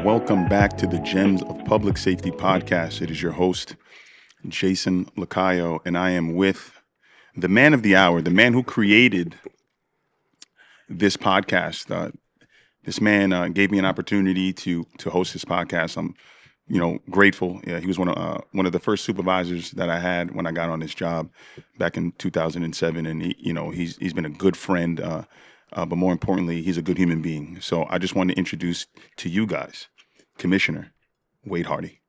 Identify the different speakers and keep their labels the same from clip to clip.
Speaker 1: Welcome back to the Gems of Public Safety podcast. It is your host, Jason Lacayo, and I am with the man of the hour, the man who created this podcast. This man gave me an opportunity to host this podcast. I'm, grateful. Yeah, he was one of the first supervisors that I had when I got on this job back in 2007, and he's been a good friend. But more importantly, he's a good human being. So I just wanted to introduce to you guys, Commissioner Wade Hardy.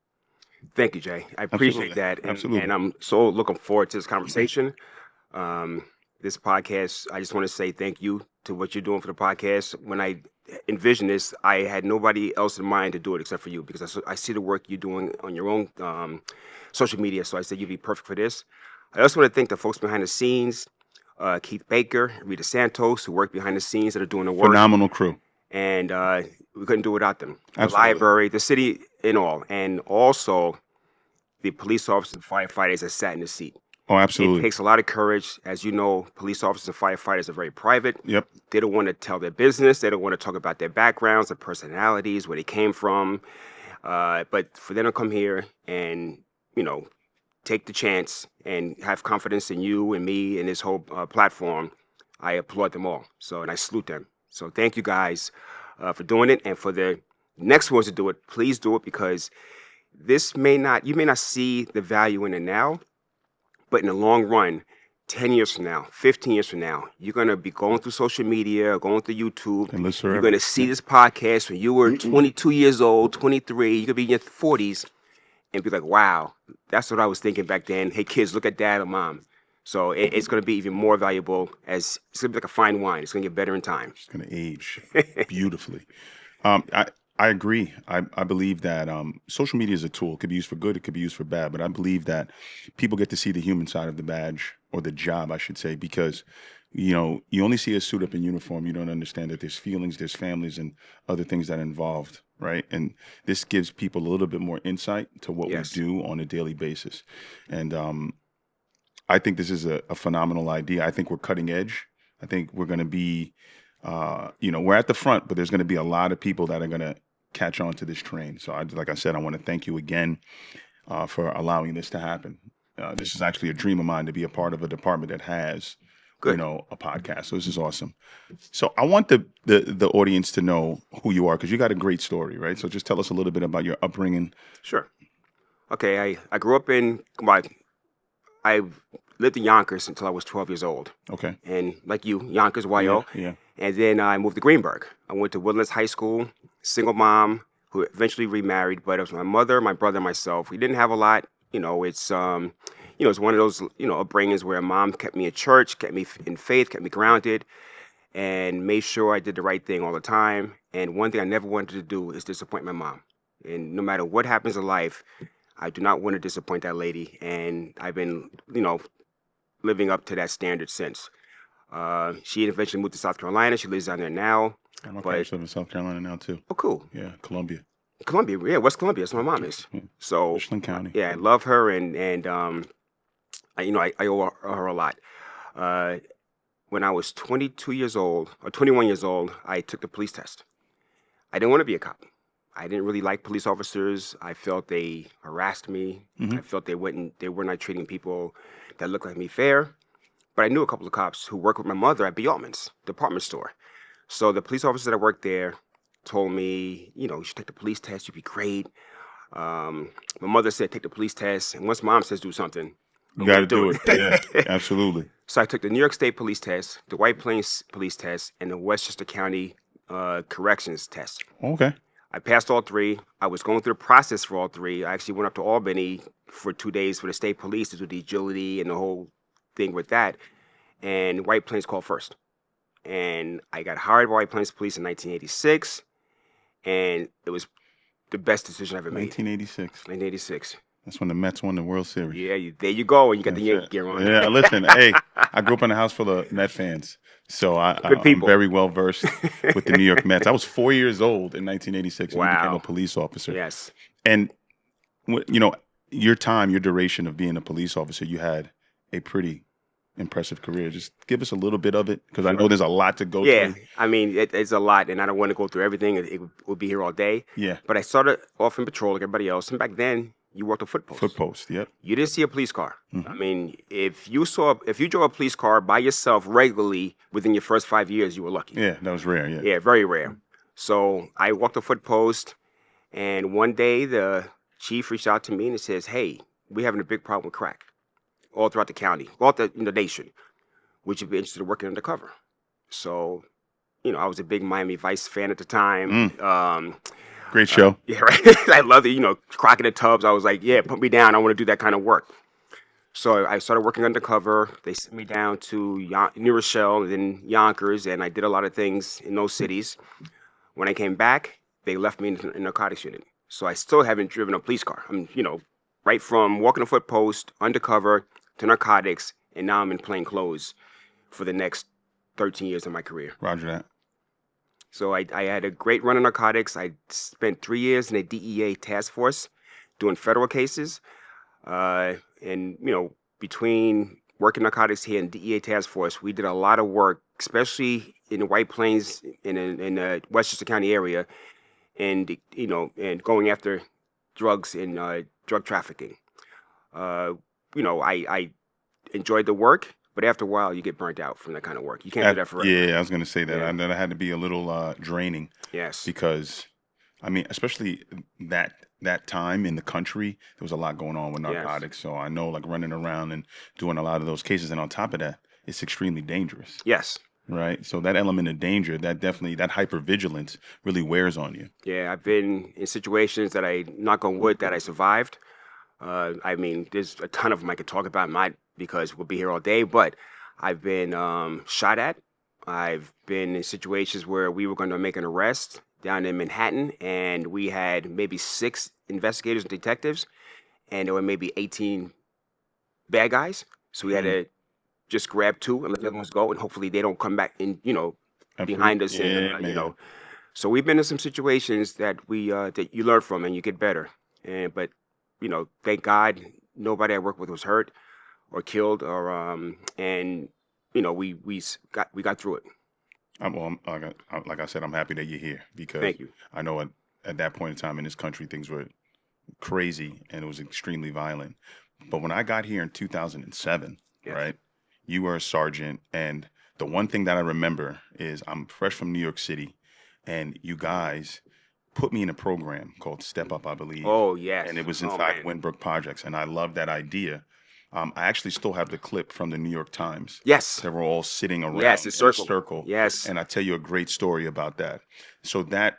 Speaker 2: Thank you, Jay. I appreciate that. And I'm so looking forward to this conversation. This podcast, I just want to say thank you to what you're doing for the podcast. When I envisioned this, I had nobody else in mind to do it except for you, because I see the work you're doing on your own social media. So I said you'd be perfect for this. I also want to thank the folks behind the scenes, Keith Baker, Rita Santos, who work behind the scenes that are doing the work.
Speaker 1: Phenomenal crew.
Speaker 2: And we couldn't do it without them.
Speaker 1: Absolutely.
Speaker 2: The library, the city, and all. And also the police officers and firefighters that sat in the seat.
Speaker 1: Oh, absolutely.
Speaker 2: It takes a lot of courage. As you know, police officers and firefighters are very private.
Speaker 1: Yep.
Speaker 2: They don't want to tell their business. They don't want to talk about their backgrounds, their personalities, where they came from. But for them to come here and, take the chance and have confidence in you and me and this whole platform, I applaud them all. And I salute them. So thank you guys for doing it. And for the next ones to do it, please do it, because you may not see the value in it now, but in the long run, 10 years from now, 15 years from now, you're going to be going through social media, going through YouTube. You're going to see this podcast when you were 22 years old, 23, you could be in your 40s and be like, wow, that's what I was thinking back then. Hey, kids, look at dad and mom. So it's going to be even more valuable. It's going to be like a fine wine. It's going to get better in time.
Speaker 1: It's going to age beautifully. I agree. I believe that social media is a tool. It could be used for good. It could be used for bad. But I believe that people get to see the human side of the badge, or the job, I should say, because, you only see a suit up in uniform. You don't understand that there's feelings, there's families, and other things that are involved, right? And this gives people a little bit more insight to what we do on a daily basis. And I think this is a phenomenal idea. I think we're cutting edge. I think we're going to be, we're at the front, but there's going to be a lot of people that are going to catch on to this train. So like I said, I want to thank you again for allowing this to happen. This is actually a dream of mine, to be a part of a department that has, a podcast. So this is awesome. So I want the audience to know who you are, because you got a great story, right? So just tell us a little bit about your upbringing.
Speaker 2: Sure. Okay, I grew up I lived in Yonkers until I was 12 years old.
Speaker 1: Okay.
Speaker 2: And like you, Yonkers, YO.
Speaker 1: Yeah.
Speaker 2: And then I moved to Greenburgh. I went to Woodlands High School, single mom, who eventually remarried, but it was my mother, my brother, and myself. We didn't have a lot. It's it's one of those, upbringings where mom kept me in church, kept me in faith, kept me grounded, and made sure I did the right thing all the time. And one thing I never wanted to do is disappoint my mom. And no matter what happens in life, I do not want to disappoint that lady. And I've been, living up to that standard since. She eventually moved to South Carolina. She lives down there now.
Speaker 1: My parents live in South Carolina now too.
Speaker 2: Oh, cool.
Speaker 1: Yeah, Columbia,
Speaker 2: yeah, West Columbia. That's where my mom is. So,
Speaker 1: Richland County.
Speaker 2: Yeah, I love her, and I owe her a lot. When I was 22 years old or 21 years old, I took the police test. I didn't want to be a cop. I didn't really like police officers. I felt they harassed me. I felt they were not treating people that looked like me fair. But I knew a couple of cops who worked with my mother at B. Altman's department store. So the police officer that worked there told me, you should take the police test. You'd be great. My mother said, take the police test. And once mom says do something,
Speaker 1: you got to do it. Yeah, absolutely.
Speaker 2: So I took the New York State police test, the White Plains police test, and the Westchester County corrections test.
Speaker 1: Okay.
Speaker 2: I passed all three. I was going through the process for all three. I actually went up to Albany for 2 days for the state police to do the agility and the whole thing with that. And White Plains called first. And I got hired by White Plains Police in 1986. And it was the best decision I ever made. 1986. That's
Speaker 1: when the Mets won the World Series.
Speaker 2: Yeah, there you go. And you got the Yankee gear on.
Speaker 1: Yeah, listen, hey, I grew up in a house full of Met fans. So I'm very well versed with the New York Mets. I was 4 years old in 1986 when I became a police officer.
Speaker 2: Yes.
Speaker 1: And, your duration of being a police officer, you had a pretty impressive career. Just give us a little bit of it, because I know there's a lot to go
Speaker 2: Yeah,
Speaker 1: through.
Speaker 2: I mean, it's a lot, and I don't want to go through everything. It would be here all day.
Speaker 1: Yeah,
Speaker 2: But I started off in patrol like everybody else, and back then you worked a foot
Speaker 1: foot
Speaker 2: post.
Speaker 1: post. Yep.
Speaker 2: You didn't see a police car. I
Speaker 1: Hmm.
Speaker 2: mean, if you drove a police car by yourself regularly within your first 5 years, you were lucky.
Speaker 1: Yeah, that was rare. Yeah.
Speaker 2: Yeah, very rare. So I walked a foot post, and one day the chief reached out to me and says, "Hey, we're having a big problem with crack all throughout the county, all the nation. Would you be interested in working undercover?" So, I was a big Miami Vice fan at the time.
Speaker 1: Mm, great show.
Speaker 2: Yeah, right. I loved it. Crockett and Tubbs. I was like, yeah, put me down. I want to do that kind of work. So I started working undercover. They sent me down to New Rochelle and then Yonkers, and I did a lot of things in those cities. When I came back, they left me in the narcotics unit. So I still haven't driven a police car. I'm, right from walking a foot post, undercover, to narcotics, and now I'm in plain clothes for the next 13 years of my career.
Speaker 1: Roger that.
Speaker 2: So I had a great run in narcotics. I spent 3 years in a DEA task force doing federal cases. And, between working narcotics here and DEA task force, we did a lot of work, especially in the White Plains in the Westchester County area, and, and going after drugs and drug trafficking. Uh, I enjoyed the work, but after a while, you get burnt out from that kind of work. You can't do that forever.
Speaker 1: Yeah, I was going to say that.
Speaker 2: Yeah.
Speaker 1: That had to be a little draining,
Speaker 2: Yes.
Speaker 1: because, I mean, especially that time in the country, there was a lot going on with
Speaker 2: Yes.
Speaker 1: narcotics. So I know, like, running around and doing a lot of those cases, and on top of that, it's extremely dangerous,
Speaker 2: Yes.
Speaker 1: right? So that element of danger, that hypervigilance really wears on you.
Speaker 2: Yeah, I've been in situations that knock on wood, that I survived. I mean, there's a ton of them I could talk about, because we'll be here all day, but I've been shot at. I've been in situations where we were going to make an arrest down in Manhattan, and we had maybe 6 investigators and detectives, and there were maybe 18 bad guys. So we had to just grab 2 and let the other ones go, and hopefully they don't come back in, behind us.
Speaker 1: Yeah,
Speaker 2: And,
Speaker 1: man.
Speaker 2: so we've been in some situations that that you learn from and you get better. But thank God nobody I worked with was hurt or killed, or and we got through it.
Speaker 1: Like I said, I'm happy that you're here, because
Speaker 2: Thank you.
Speaker 1: I know at that point in time in this country, things were crazy and it was extremely violent. But when I got here in 2007,
Speaker 2: Yes.
Speaker 1: right, you were a sergeant. And the one thing that I remember is I'm fresh from New York City, and you guys put me in a program called Step Up, I believe.
Speaker 2: Oh yes.
Speaker 1: And it was
Speaker 2: Oh,
Speaker 1: inside
Speaker 2: man.
Speaker 1: Winbrook Projects. And I love that idea. I actually still have the clip from the New York Times.
Speaker 2: Yes.
Speaker 1: They were all sitting around
Speaker 2: Yes,
Speaker 1: in
Speaker 2: the
Speaker 1: a
Speaker 2: circle.
Speaker 1: circle.
Speaker 2: Yes.
Speaker 1: And I tell you a great story about that. So that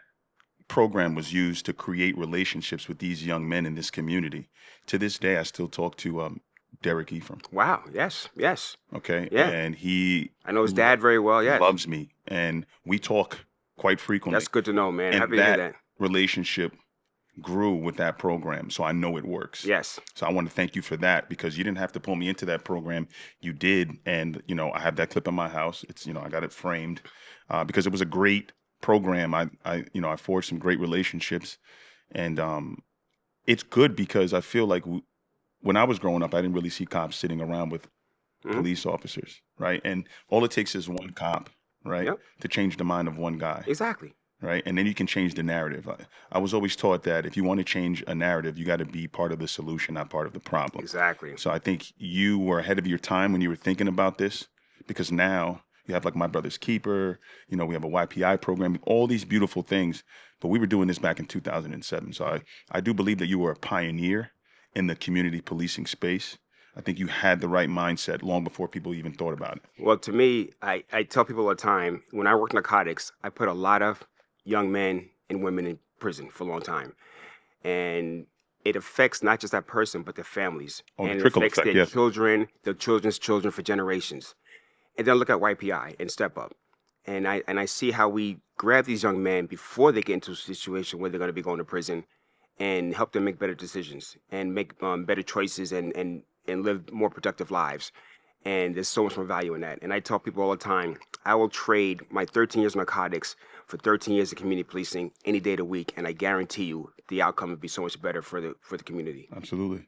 Speaker 1: program was used to create relationships with these young men in this community. To this day, I still talk to Derek Ephraim.
Speaker 2: Wow. Yes. Yes.
Speaker 1: Okay.
Speaker 2: Yeah.
Speaker 1: And he
Speaker 2: I know his dad very well. Yes.
Speaker 1: loves me, and we talk quite frequently.
Speaker 2: That's good to know, man.
Speaker 1: And
Speaker 2: Happy to hear that.
Speaker 1: relationship grew with that program, so I know it works.
Speaker 2: Yes.
Speaker 1: So I want to thank you for that, because you didn't have to pull me into that program. You did, and I have that clip in my house. It's I got it framed, because it was a great program. I forged some great relationships, and it's good because I feel like when I was growing up, I didn't really see cops sitting around with police officers, right? And all it takes is one cop, right,
Speaker 2: Yep.
Speaker 1: to change the mind of one guy.
Speaker 2: Exactly.
Speaker 1: Right. And then you can change the narrative. I was always taught that if you want to change a narrative, you got to be part of the solution, not part of the problem.
Speaker 2: Exactly.
Speaker 1: So I think you were ahead of your time when you were thinking about this, because now you have, like, My Brother's Keeper, we have a YPI program, all these beautiful things. But we were doing this back in 2007. So I do believe that you were a pioneer in the community policing space. I think you had the right mindset long before people even thought about it.
Speaker 2: Well, to me, I tell people all the time, when I work narcotics, I put a lot of young men and women in prison for a long time. And it affects not just that person, but their families.
Speaker 1: Oh, the
Speaker 2: And it
Speaker 1: trickle
Speaker 2: affects
Speaker 1: effect,
Speaker 2: their
Speaker 1: yes.
Speaker 2: children, their children's children for generations. And then look at YPI and Step Up. And I see how we grab these young men before they get into a situation where they're going to be going to prison, and help them make better decisions and make better choices, and live more productive lives. And there's so much more value in that. And I tell people all the time, I will trade my 13 years of narcotics for 13 years of community policing any day of the week, and I guarantee you the outcome would be so much better for the community.
Speaker 1: Absolutely.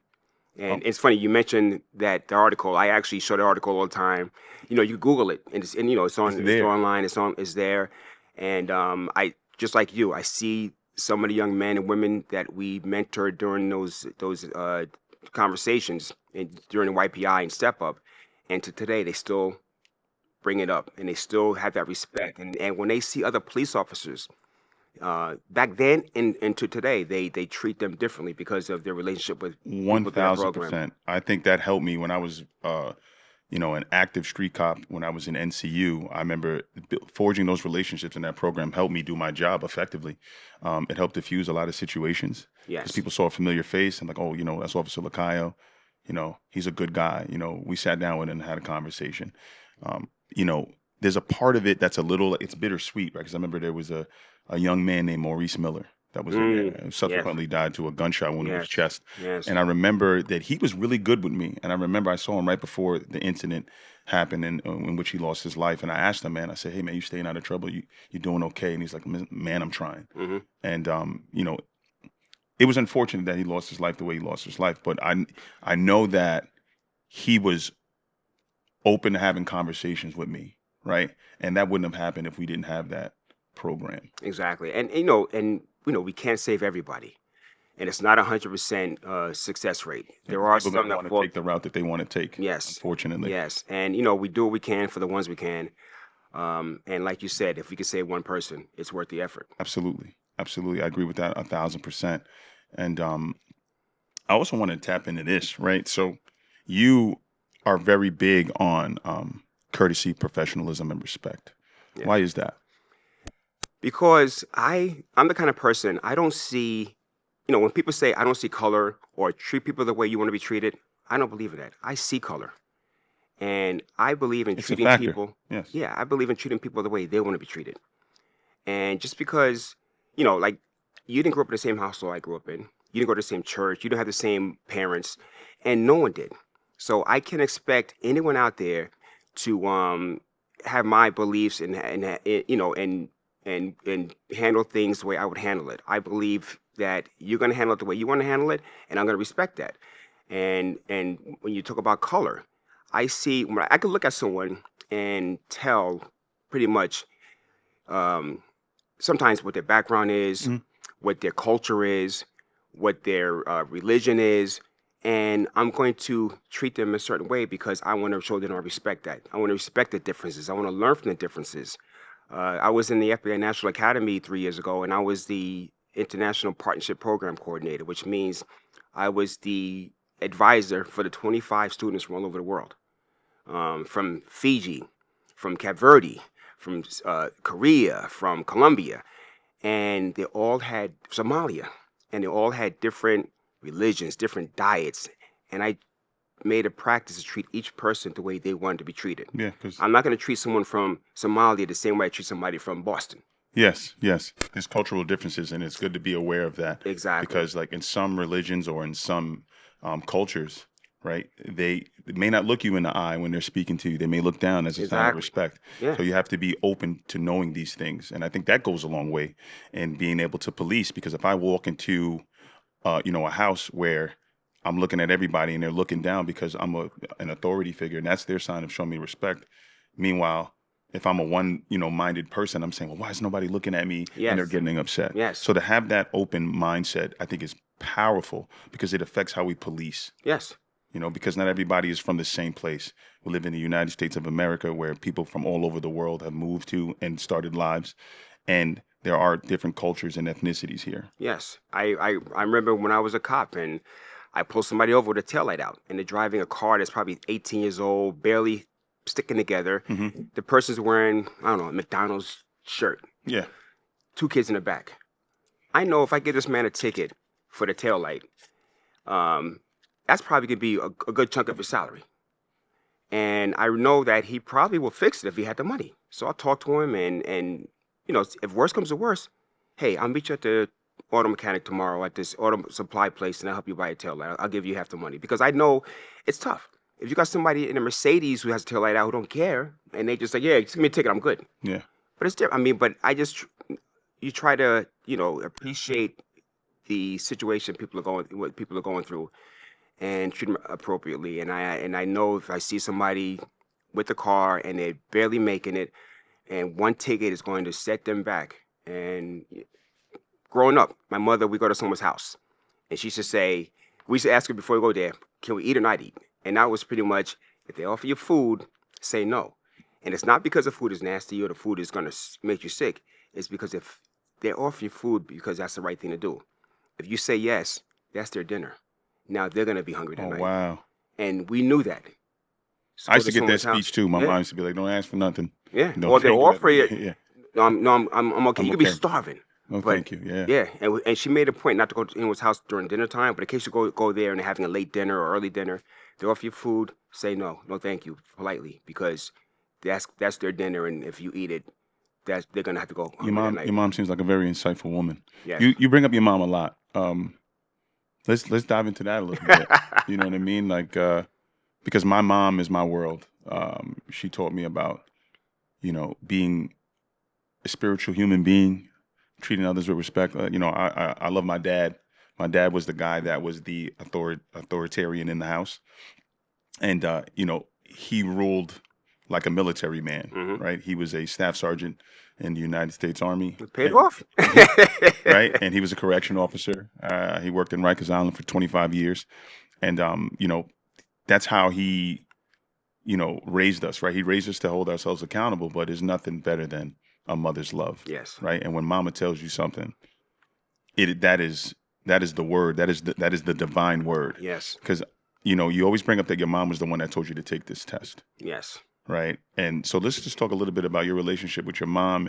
Speaker 2: And it's funny you mentioned that the article. I actually show the article all the time. You Google it, and it's
Speaker 1: It's
Speaker 2: on,
Speaker 1: there.
Speaker 2: online. It's there, and I just like you. I see some of the young men and women that we mentored during those conversations and during the YPI and Step Up, and to today they still bring it up and they still have that respect. And when they see other police officers back then and to today, they treat them differently because of their relationship with
Speaker 1: One
Speaker 2: people through that
Speaker 1: thousand
Speaker 2: program.
Speaker 1: percent. I think that helped me when I was, an active street cop. When I was in NCU, I remember forging those relationships in that program helped me do my job effectively. It helped diffuse a lot of situations because
Speaker 2: Yes.
Speaker 1: people saw a familiar face and like, oh, that's Officer Lacayo. He's a good guy. We sat down with him and had a conversation. Um, you know, there's a part of it that's a little, it's bittersweet, right? Because I remember there was a young man named Maurice Miller that was in there and
Speaker 2: Yes.
Speaker 1: subsequently died to a gunshot wound in his
Speaker 2: Yes.
Speaker 1: chest.
Speaker 2: Yes.
Speaker 1: And I remember that he was really good with me. And I remember I saw him right before the incident happened in which he lost his life. And I asked him, man, I said, hey, man, you staying out of trouble? You doing okay? And he's like, man, I'm trying.
Speaker 2: Hmm.
Speaker 1: And, it was unfortunate that he lost his life the way he lost his life. But I know that he was open to having conversations with me, right? And that wouldn't have happened if we didn't have that program.
Speaker 2: Exactly. We can't save everybody, and it's not 100% success rate.
Speaker 1: Yeah,
Speaker 2: There
Speaker 1: 'cause
Speaker 2: are
Speaker 1: people
Speaker 2: some
Speaker 1: don't
Speaker 2: that
Speaker 1: want to
Speaker 2: fall.
Speaker 1: take the route that they want to take,
Speaker 2: Yes.
Speaker 1: unfortunately.
Speaker 2: Yes. And we do what we can for the ones we can. And like you said, if we could save one person, it's worth the effort.
Speaker 1: Absolutely. Absolutely. I agree with that 1,000%. And I also want to tap into this, right? So you are very big on courtesy, professionalism, and respect.
Speaker 2: Yeah.
Speaker 1: Why is that?
Speaker 2: Because I'm the kind of person, I don't see, when people say I don't see color or treat people the way you want to be treated, I don't believe in that. I see color. And I believe in
Speaker 1: It's a
Speaker 2: treating
Speaker 1: factor.
Speaker 2: people.
Speaker 1: Yes.
Speaker 2: Yeah, I believe in treating people the way they want to be treated. And just because, like you didn't grow up in the same household I grew up in, you didn't go to the same church, you didn't have the same parents, and no one did. So I can expect anyone out there to have my beliefs and handle things the way I would handle it. I believe that you're going to handle it the way you want to handle it, and I'm going to respect that. And when you talk about color, when I can look at someone and tell pretty much um, sometimes what their background is,
Speaker 1: Mhm.
Speaker 2: what their culture is, what their religion is, and I'm going to treat them a certain way because I want to show them I respect that. I want to respect the differences. I want to learn from the differences. I was in the FBI National Academy 3 years ago, and I was the International Partnership Program Coordinator, which means I was the advisor for the 25 students from all over the world, from Fiji, from Cape Verde, from Korea, from Colombia, and they all had Somalia, and they all had different religions, different diets, and I made a practice to treat each person the way they wanted to be treated.
Speaker 1: Yeah, because
Speaker 2: I'm not going to treat someone from Somalia the same way I treat somebody from Boston.
Speaker 1: yes, yes, there's cultural differences, and it's good to be aware of that
Speaker 2: Exactly.
Speaker 1: because, like in some religions or in some cultures, right, they may not look you in the eye when they're speaking to you. They may look down as a sign of
Speaker 2: Exactly.
Speaker 1: respect.
Speaker 2: Yeah.
Speaker 1: So you have to be open to knowing these things, and I think that goes a long way in being able to police. Because if I walk into, a house where I'm looking at everybody and they're looking down because I'm an authority figure, and that's their sign of showing me respect. Meanwhile, if I'm a minded person, I'm saying, well, why is nobody looking at me? And they're
Speaker 2: Yes.
Speaker 1: getting upset.
Speaker 2: Yes.
Speaker 1: So to have that open mindset, I think is powerful because it affects how we police,
Speaker 2: Yes.
Speaker 1: because not everybody is from the same place. We live in the United States of America where people from all over the world have moved to and started lives. And there are different cultures and ethnicities here.
Speaker 2: Yes. I remember when I was a cop and I pulled somebody over with a taillight out and they're driving a car that's probably 18 years old, barely sticking together.
Speaker 1: Hmm.
Speaker 2: The person's wearing, I don't know, a McDonald's shirt,
Speaker 1: Yeah.
Speaker 2: 2 kids in the back. I know if I give this man a ticket for the taillight, um, that's probably gonna be a good chunk of his salary. And I know that he probably will fix it if he had the money. So I'll talk to him and if worse comes to worse, hey, I'll meet you at the auto mechanic tomorrow at this auto supply place and I'll help you buy a tail light. I'll give you half the money because I know it's tough. If you got somebody in a Mercedes who has a tail light out who don't care and they just like, yeah, just give me a ticket, I'm good.
Speaker 1: Yeah.
Speaker 2: But it's different. I mean, but you try to, appreciate the situation what people are going through and treat them appropriately. And I know if I see somebody with the car and they're barely making it, and one ticket is going to set them back. And growing up, my mother, we go to someone's house, and she used to say, we used to ask her before we go there, can we eat or not eat? And that was pretty much, if they offer you food, say no. And it's not because the food is nasty or the food is going to make you sick. It's because if they offer you food because that's the right thing to do. If you say yes, that's their dinner. Now they're going to be hungry that
Speaker 1: Oh,
Speaker 2: night.
Speaker 1: wow.
Speaker 2: And we knew that. So
Speaker 1: I
Speaker 2: go
Speaker 1: used
Speaker 2: to
Speaker 1: to get that
Speaker 2: someone's house.
Speaker 1: speech too. My
Speaker 2: Yeah,
Speaker 1: mom used to be like, "Don't ask for nothing."
Speaker 2: yeah.
Speaker 1: No,
Speaker 2: Or they'll
Speaker 1: thank you.
Speaker 2: offer you,
Speaker 1: Yeah,
Speaker 2: no, I'm okay.
Speaker 1: I'm
Speaker 2: You could be
Speaker 1: okay.
Speaker 2: starving.
Speaker 1: No,
Speaker 2: But
Speaker 1: thank you. Yeah.
Speaker 2: yeah, and she made a point not to go to anyone's house during dinner time. But in case you go there and they're having a late dinner or early dinner, they offer you food. Say no, no, thank you, politely, because that's their dinner, and if you eat it, they're gonna have to go hungry that
Speaker 1: Your
Speaker 2: night.
Speaker 1: mom seems like a very insightful woman.
Speaker 2: Yes.
Speaker 1: You bring up your mom a lot. Let's dive into that a little bit. You know what I mean? Like, because my mom is my world. She taught me about, being a spiritual human being, treating others with respect. I love my dad. My dad was the guy that was the authoritarian in the house, and he ruled like a military man.
Speaker 2: Hmm.
Speaker 1: Right? He was a staff sergeant in the United States Army.
Speaker 2: It paid off.
Speaker 1: Right? And he was a correction officer. He worked in Rikers Island for 25 years, and that's how he raised us. Right? He raised us to hold ourselves accountable. But there's nothing better than a mother's love.
Speaker 2: Yes.
Speaker 1: Right? And when Mama tells you something, that is the word. That is the divine word.
Speaker 2: Yes.
Speaker 1: Because you always bring up that your mom was the one that told you to take this test.
Speaker 2: Yes.
Speaker 1: Right? And so let's just talk a little bit about your relationship with your mom,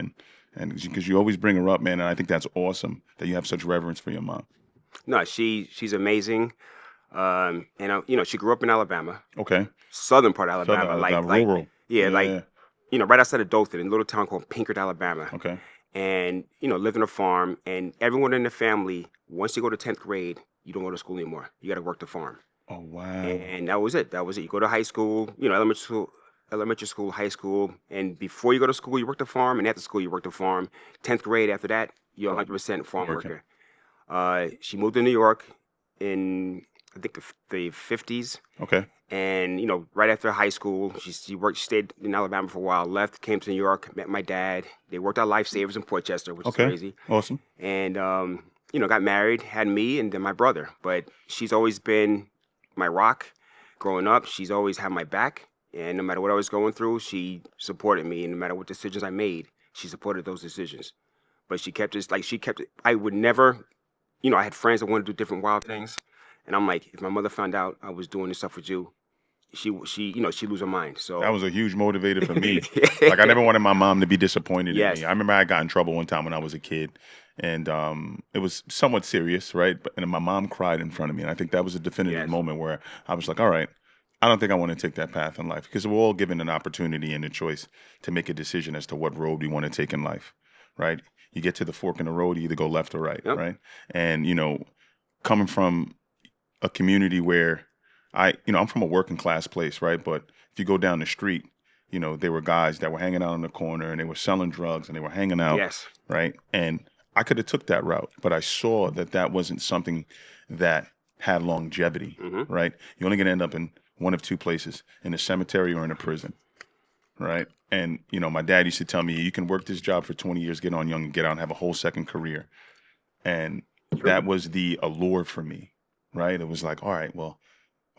Speaker 1: and because you always bring her up, man, and I think that's awesome that you have such reverence for your mom.
Speaker 2: No, she's amazing. She grew up in Alabama,
Speaker 1: Okay.
Speaker 2: southern part of
Speaker 1: Southern
Speaker 2: Alabama,
Speaker 1: rural.
Speaker 2: yeah,
Speaker 1: Yeah.
Speaker 2: right outside of Dothan, in a little town called Pinkert, Alabama.
Speaker 1: Okay.
Speaker 2: And lived on a farm. And everyone in the family, once you go to 10th grade, you don't go to school anymore. You got to work the farm.
Speaker 1: Oh, wow.
Speaker 2: And that was it. You go to high school, elementary school, high school, and before you go to school, you work the farm, and after school, you work the farm. 10th grade, after that, you're 100% farm
Speaker 1: Working.
Speaker 2: worker. She moved to New York in, I think, the 50s.
Speaker 1: Okay.
Speaker 2: And right after high school, she stayed in Alabama for a while, left, came to New York, met my dad. They worked out Lifesavers in Port Chester, which is
Speaker 1: Okay.
Speaker 2: crazy.
Speaker 1: Awesome.
Speaker 2: And got married, had me, and then my brother. But she's always been my rock. Growing up, she's always had my back, and no matter what I was going through, she supported me. And no matter what decisions I made, she supported those decisions. But she kept it. I would never, I had friends that wanted to do different wild things, and I'm like, if my mother found out I was doing this stuff with you, she'd lose her mind. So
Speaker 1: That was a huge motivator for me. Like, I never wanted my mom to be disappointed
Speaker 2: Yes.
Speaker 1: in me. I remember I got in trouble one time when I was a kid, and it was somewhat serious, right? And my mom cried in front of me, and I think that was a definitive
Speaker 2: Yes.
Speaker 1: moment where I was like, all right, I don't think I want to take that path in life, because we're all given an opportunity and a choice to make a decision as to what road we want to take in life, right? You get to the fork in the road, you either go left or right,
Speaker 2: Yep.
Speaker 1: right? And, coming from a community where I'm from a working class place, right? But if you go down the street, there were guys that were hanging out on the corner, and they were selling drugs, and they were hanging out,
Speaker 2: Yes.
Speaker 1: right? And I could have took that route, but I saw that wasn't something that had longevity,
Speaker 2: Hmm.
Speaker 1: right? You're only going to end up in one of two places: in a cemetery or in a prison, right? And my dad used to tell me, you can work this job for 20 years, get on young, and get out and have a whole second career. And that was the allure for me, right? It was like, all right, well,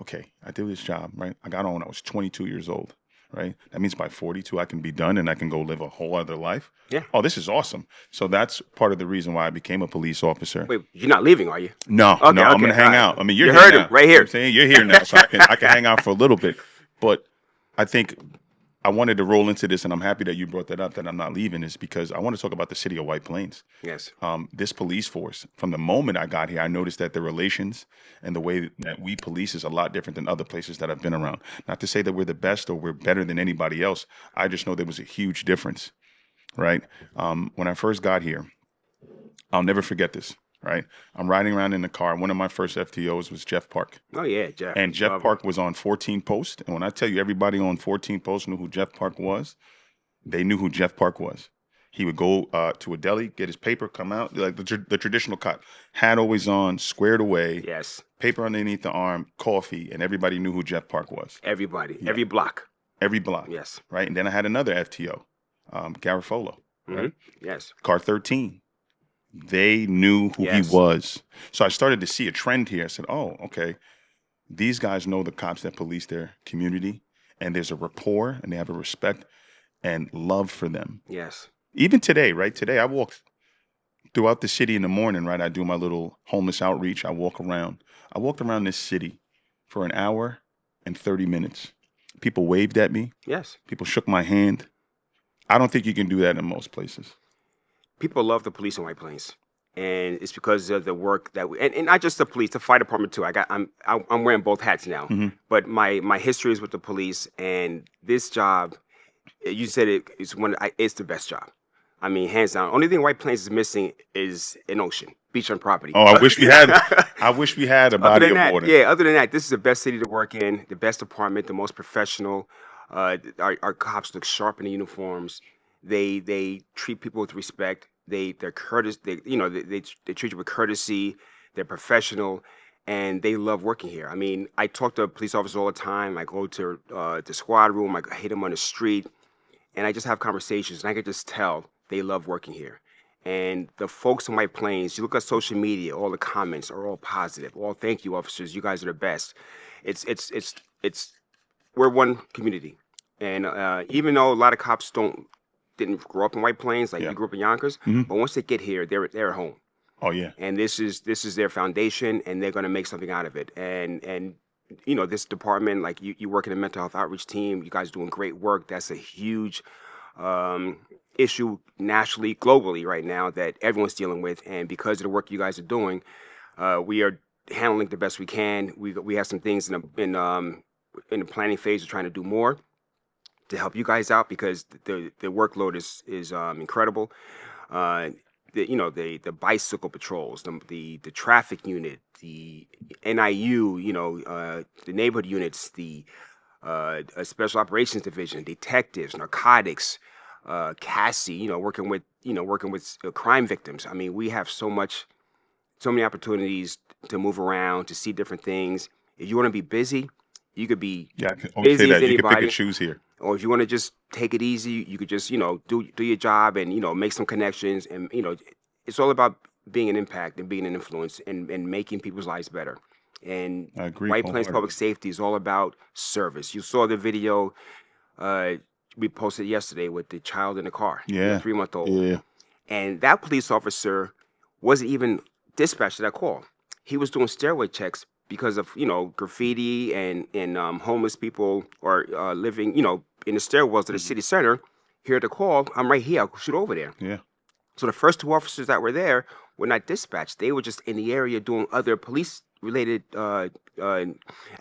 Speaker 1: okay, I did this job, right? I got on when I was 22 years old, right? That means by 42, I can be done and I can go live a whole other life.
Speaker 2: Yeah.
Speaker 1: Oh, this is awesome. So that's part of the reason why I became a police officer.
Speaker 2: Wait, you're not leaving, are you?
Speaker 1: No,
Speaker 2: Okay,
Speaker 1: no, I'm
Speaker 2: okay,
Speaker 1: going to hang
Speaker 2: all right.
Speaker 1: out. I mean,
Speaker 2: You
Speaker 1: you're
Speaker 2: heard
Speaker 1: here
Speaker 2: him
Speaker 1: now.
Speaker 2: right
Speaker 1: You know
Speaker 2: here.
Speaker 1: what I'm saying? You're here now, so I can hang out for a little bit. But I think I wanted to roll into this, and I'm happy that you brought that up, that I'm not leaving, is because I want to talk about the city of White Plains.
Speaker 2: Yes.
Speaker 1: This police force, from the moment I got here, I noticed that the relations and the way that we police is a lot different than other places that I've been around. Not to say that we're the best or we're better than anybody else. I just know there was a huge difference, right? When I first got here, I'll never forget this, right? I'm riding around in the car. One of my first FTOs was Jeff Park.
Speaker 2: Oh yeah, Jeff.
Speaker 1: And Jeff
Speaker 2: Love him.
Speaker 1: Park was on 14 Post. And when I tell you everybody on 14 Post knew who Jeff Park was, they knew who Jeff Park was. He would go to a deli, get his paper, come out like the traditional cop, hat always on, squared away,
Speaker 2: Yes.
Speaker 1: paper underneath the arm, coffee, and everybody knew who Jeff Park was.
Speaker 2: Everybody.
Speaker 1: Yeah.
Speaker 2: Every block.
Speaker 1: Every block.
Speaker 2: Yes.
Speaker 1: Right. And then I had another FTO, Garofolo. Right.
Speaker 2: Yes.
Speaker 1: Car 13. They knew who he was. So I started to see a trend here. I said, oh, okay. These guys know the cops that police their community, and there's a rapport, and they have a respect and love for them.
Speaker 2: Yes.
Speaker 1: Even today, right? Today, I walk throughout the city in the morning, right? I do my little homeless outreach. I walk around. I walked around this city for an hour and 30 minutes. People waved at me.
Speaker 2: Yes.
Speaker 1: People shook my hand. I don't think you can do that in most places.
Speaker 2: People love the police in White Plains, and it's because of the work that we and not just the police, the fire department too. I'm wearing both hats now, but my history is with the police, and this job, you said it's the best job. I mean, hands down. Only thing White Plains is missing is an ocean, beachfront property.
Speaker 1: Oh, I wish we had. I wish we had a body of water.
Speaker 2: Yeah, other than that, this is the best city to work in, the best department, the most professional. Our cops look sharp in the uniforms. They treat people with respect. They're courteous. They treat you with courtesy. They're professional, and they love working here. I mean, I talk to police officers all the time. I go to the squad room. I hit them on the street, and I just have conversations. And I can just tell they love working here. And the folks in White Plains, you look at social media, all the comments are all positive. All thank you, officers. You guys are the best. It's we're one community, and even though a lot of cops didn't grow up in White Plains, like you grew up in Yonkers, but once they get here, they're at home.
Speaker 1: Oh yeah.
Speaker 2: And this is their foundation, and they're going to make something out of it. And this department, like you work in a mental health outreach team, you guys doing great work. That's a huge issue nationally, globally right now that everyone's dealing with. And because of the work you guys are doing, we are handling the best we can. We have some things in the planning phase of trying to do more to help you guys out because the workload is incredible. The bicycle patrols, the traffic unit, the NIU, the neighborhood units, the special operations division, detectives, narcotics, Cassie, working with crime victims. I mean, we have so many opportunities to move around, to see different things. If you want to be busy, you could be busy as anybody.
Speaker 1: You could pick and choose here.
Speaker 2: Or if you want to just take it easy, you could just, do your job and, make some connections. And, it's all about being an impact and being an influence and making people's lives better. And
Speaker 1: I agree.
Speaker 2: White Plains Public Safety is all about service. You saw the video we posted yesterday with the child in the car, the 3-month-old.
Speaker 1: Yeah.
Speaker 2: And that police officer wasn't even dispatched to that call. He was doing stairway checks because of, graffiti and homeless people or living, in the stairwells of the city center. Hear the call, I'm right here, I'll shoot over there.
Speaker 1: Yeah.
Speaker 2: So the first 2 officers that were there were not dispatched. They were just in the area doing other police-related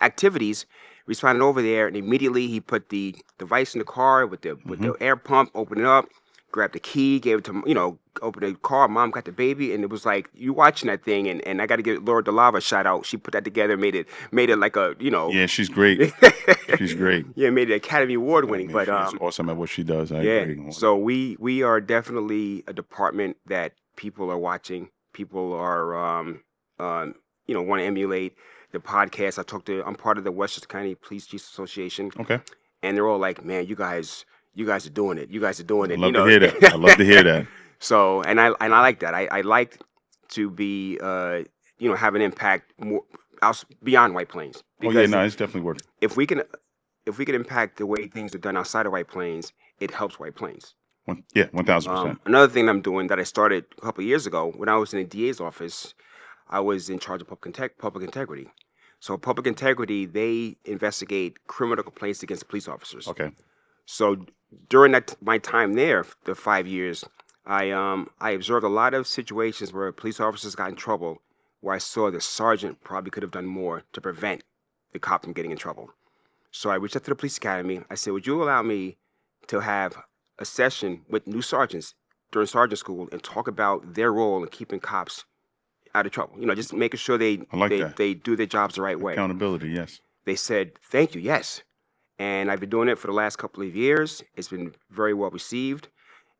Speaker 2: activities, responded over there, and immediately he put the device in the car with the air pump, opened it up, grabbed the key, gave it to, opened the car, mom got the baby, and it was like, you watching that thing, and I got to give Laura DeLava a shout out. She put that together, made it like a,
Speaker 1: Yeah, she's great. She's great.
Speaker 2: Yeah, made it Academy Award winning.
Speaker 1: Yeah,
Speaker 2: but
Speaker 1: she's awesome at what she does. I agree.
Speaker 2: So we are definitely a department that people are watching. People are, want to emulate the podcast. I'm part of the Westchester County Police Chiefs Association.
Speaker 1: Okay.
Speaker 2: And they're all like, man, you guys are doing it. You guys are doing it.
Speaker 1: I love to hear that. I love to hear that.
Speaker 2: So, and I like that. I like to be, have an impact more beyond White Plains.
Speaker 1: Because it's definitely working.
Speaker 2: If we can impact the way things are done outside of White Plains, it helps White Plains.
Speaker 1: 1,000%.
Speaker 2: Another thing I'm doing that I started a couple of years ago when I was in the DA's office, I was in charge of public integrity. So public integrity, they investigate criminal complaints against police officers.
Speaker 1: Okay.
Speaker 2: So during my time there, the 5 years, I observed a lot of situations where police officers got in trouble, where I saw the sergeant probably could have done more to prevent the cop from getting in trouble. So I reached out to the police academy. I said, would you allow me to have a session with new sergeants during sergeant school and talk about their role in keeping cops out of trouble? Just making sure they do their jobs the right way.
Speaker 1: Accountability, yes.
Speaker 2: They said, thank you, yes. And I've been doing it for the last couple of years. It's been very well received.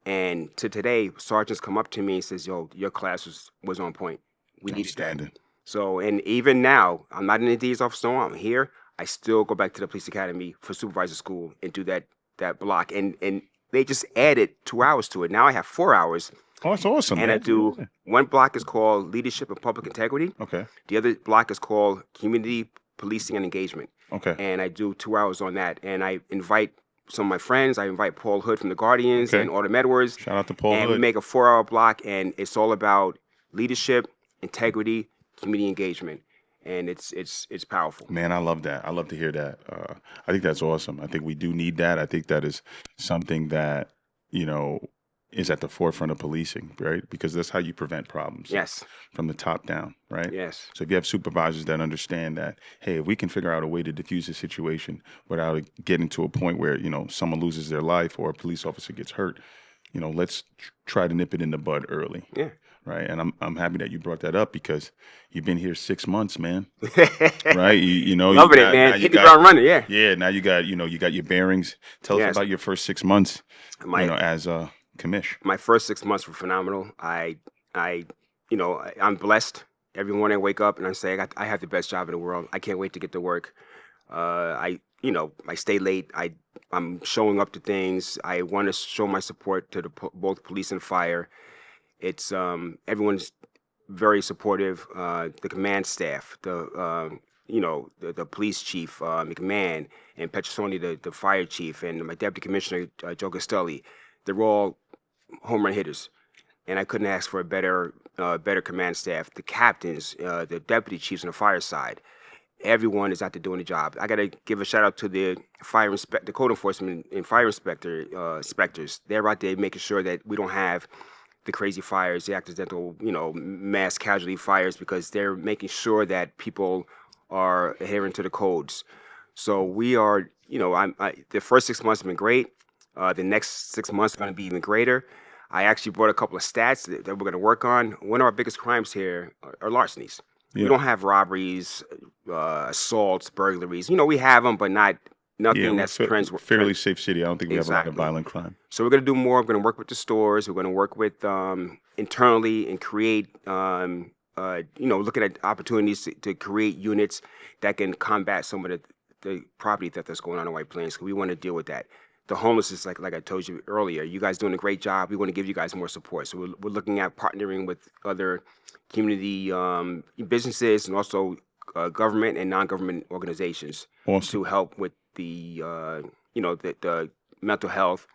Speaker 2: And to today, sergeants come up to me and says, "Yo, your class was on point. We needed that."
Speaker 1: Outstanding.
Speaker 2: So, and even now, I'm not in the D's office no more. I'm here. I still go back to the police academy for supervisor school and do that block. And they just added 2 hours to it. Now I have 4 hours,
Speaker 1: Oh, that's awesome,
Speaker 2: and I
Speaker 1: man.
Speaker 2: do
Speaker 1: Yeah.
Speaker 2: one block is called leadership and public integrity.
Speaker 1: Okay.
Speaker 2: The other block is called community policing and engagement.
Speaker 1: Okay.
Speaker 2: And I do 2 hours on that. And I invite some of my friends. I invite Paul Hood from the Guardians
Speaker 1: Okay.
Speaker 2: and Autumn Edwards,
Speaker 1: Shout out to Paul
Speaker 2: and we
Speaker 1: Hood.
Speaker 2: make a 4 hour block, and it's all about leadership, integrity, community engagement, and it's powerful.
Speaker 1: Man, I love that. I love to hear that. I think that's awesome. I think we do need that. I think that is something that, you know, is at the forefront of policing, right? Because that's how you prevent problems.
Speaker 2: Yes.
Speaker 1: From the top down, right?
Speaker 2: Yes.
Speaker 1: So if you have supervisors that understand that, hey, if we can figure out a way to diffuse the situation without it getting to a point where, you know, someone loses their life or a police officer gets hurt, you know, let's try to nip it in the bud early.
Speaker 2: Yeah.
Speaker 1: Right. And I'm happy that you brought that up because you've been here 6 months, man. Right. You know,
Speaker 2: Loving it, man. Hit the
Speaker 1: got,
Speaker 2: ground running. Yeah.
Speaker 1: Yeah. Now you got your bearings. Tell us
Speaker 2: Yes.
Speaker 1: about your first 6 months,
Speaker 2: My
Speaker 1: as a commish.
Speaker 2: my first 6 months were phenomenal. I'm blessed. Every morning I wake up and I say I have the best job in the world. I can't wait to get to work. I stay late. I'm showing up to things. I want to show my support to both police and fire. It's everyone's very supportive. The command staff, the police chief McMahon, and Petrosoni, the fire chief, and my deputy commissioner Joe Castelli. They're all home run hitters, and I couldn't ask for a better command staff. The captains, the deputy chiefs on the fire side, everyone is out there doing the job. I got to give a shout out to the the code enforcement and fire inspectors. They're out there making sure that we don't have the crazy fires, the accidental, mass casualty fires, because they're making sure that people are adhering to the codes. So we are, the first 6 months have been great. The next 6 months are going to be even greater. I actually brought a couple of stats that we're going to work on. One of our biggest crimes here are larcenies.
Speaker 1: Yeah.
Speaker 2: We don't have robberies, assaults, burglaries. We have them, but nothing that's
Speaker 1: fairly safe city. I don't think we have a lot of
Speaker 2: Exactly.
Speaker 1: violent crime.
Speaker 2: So we're going to do more. We're going to work with the stores. We're going to work with internally and create, looking at opportunities to create units that can combat some of the property theft that's going on in White Plains. 'Cause we want to deal with that. The homelessness, like I told you earlier, you guys doing a great job. We want to give you guys more support. So we're looking at partnering with other community businesses and also government and non-government organizations
Speaker 1: Awesome.
Speaker 2: to help with the mental health,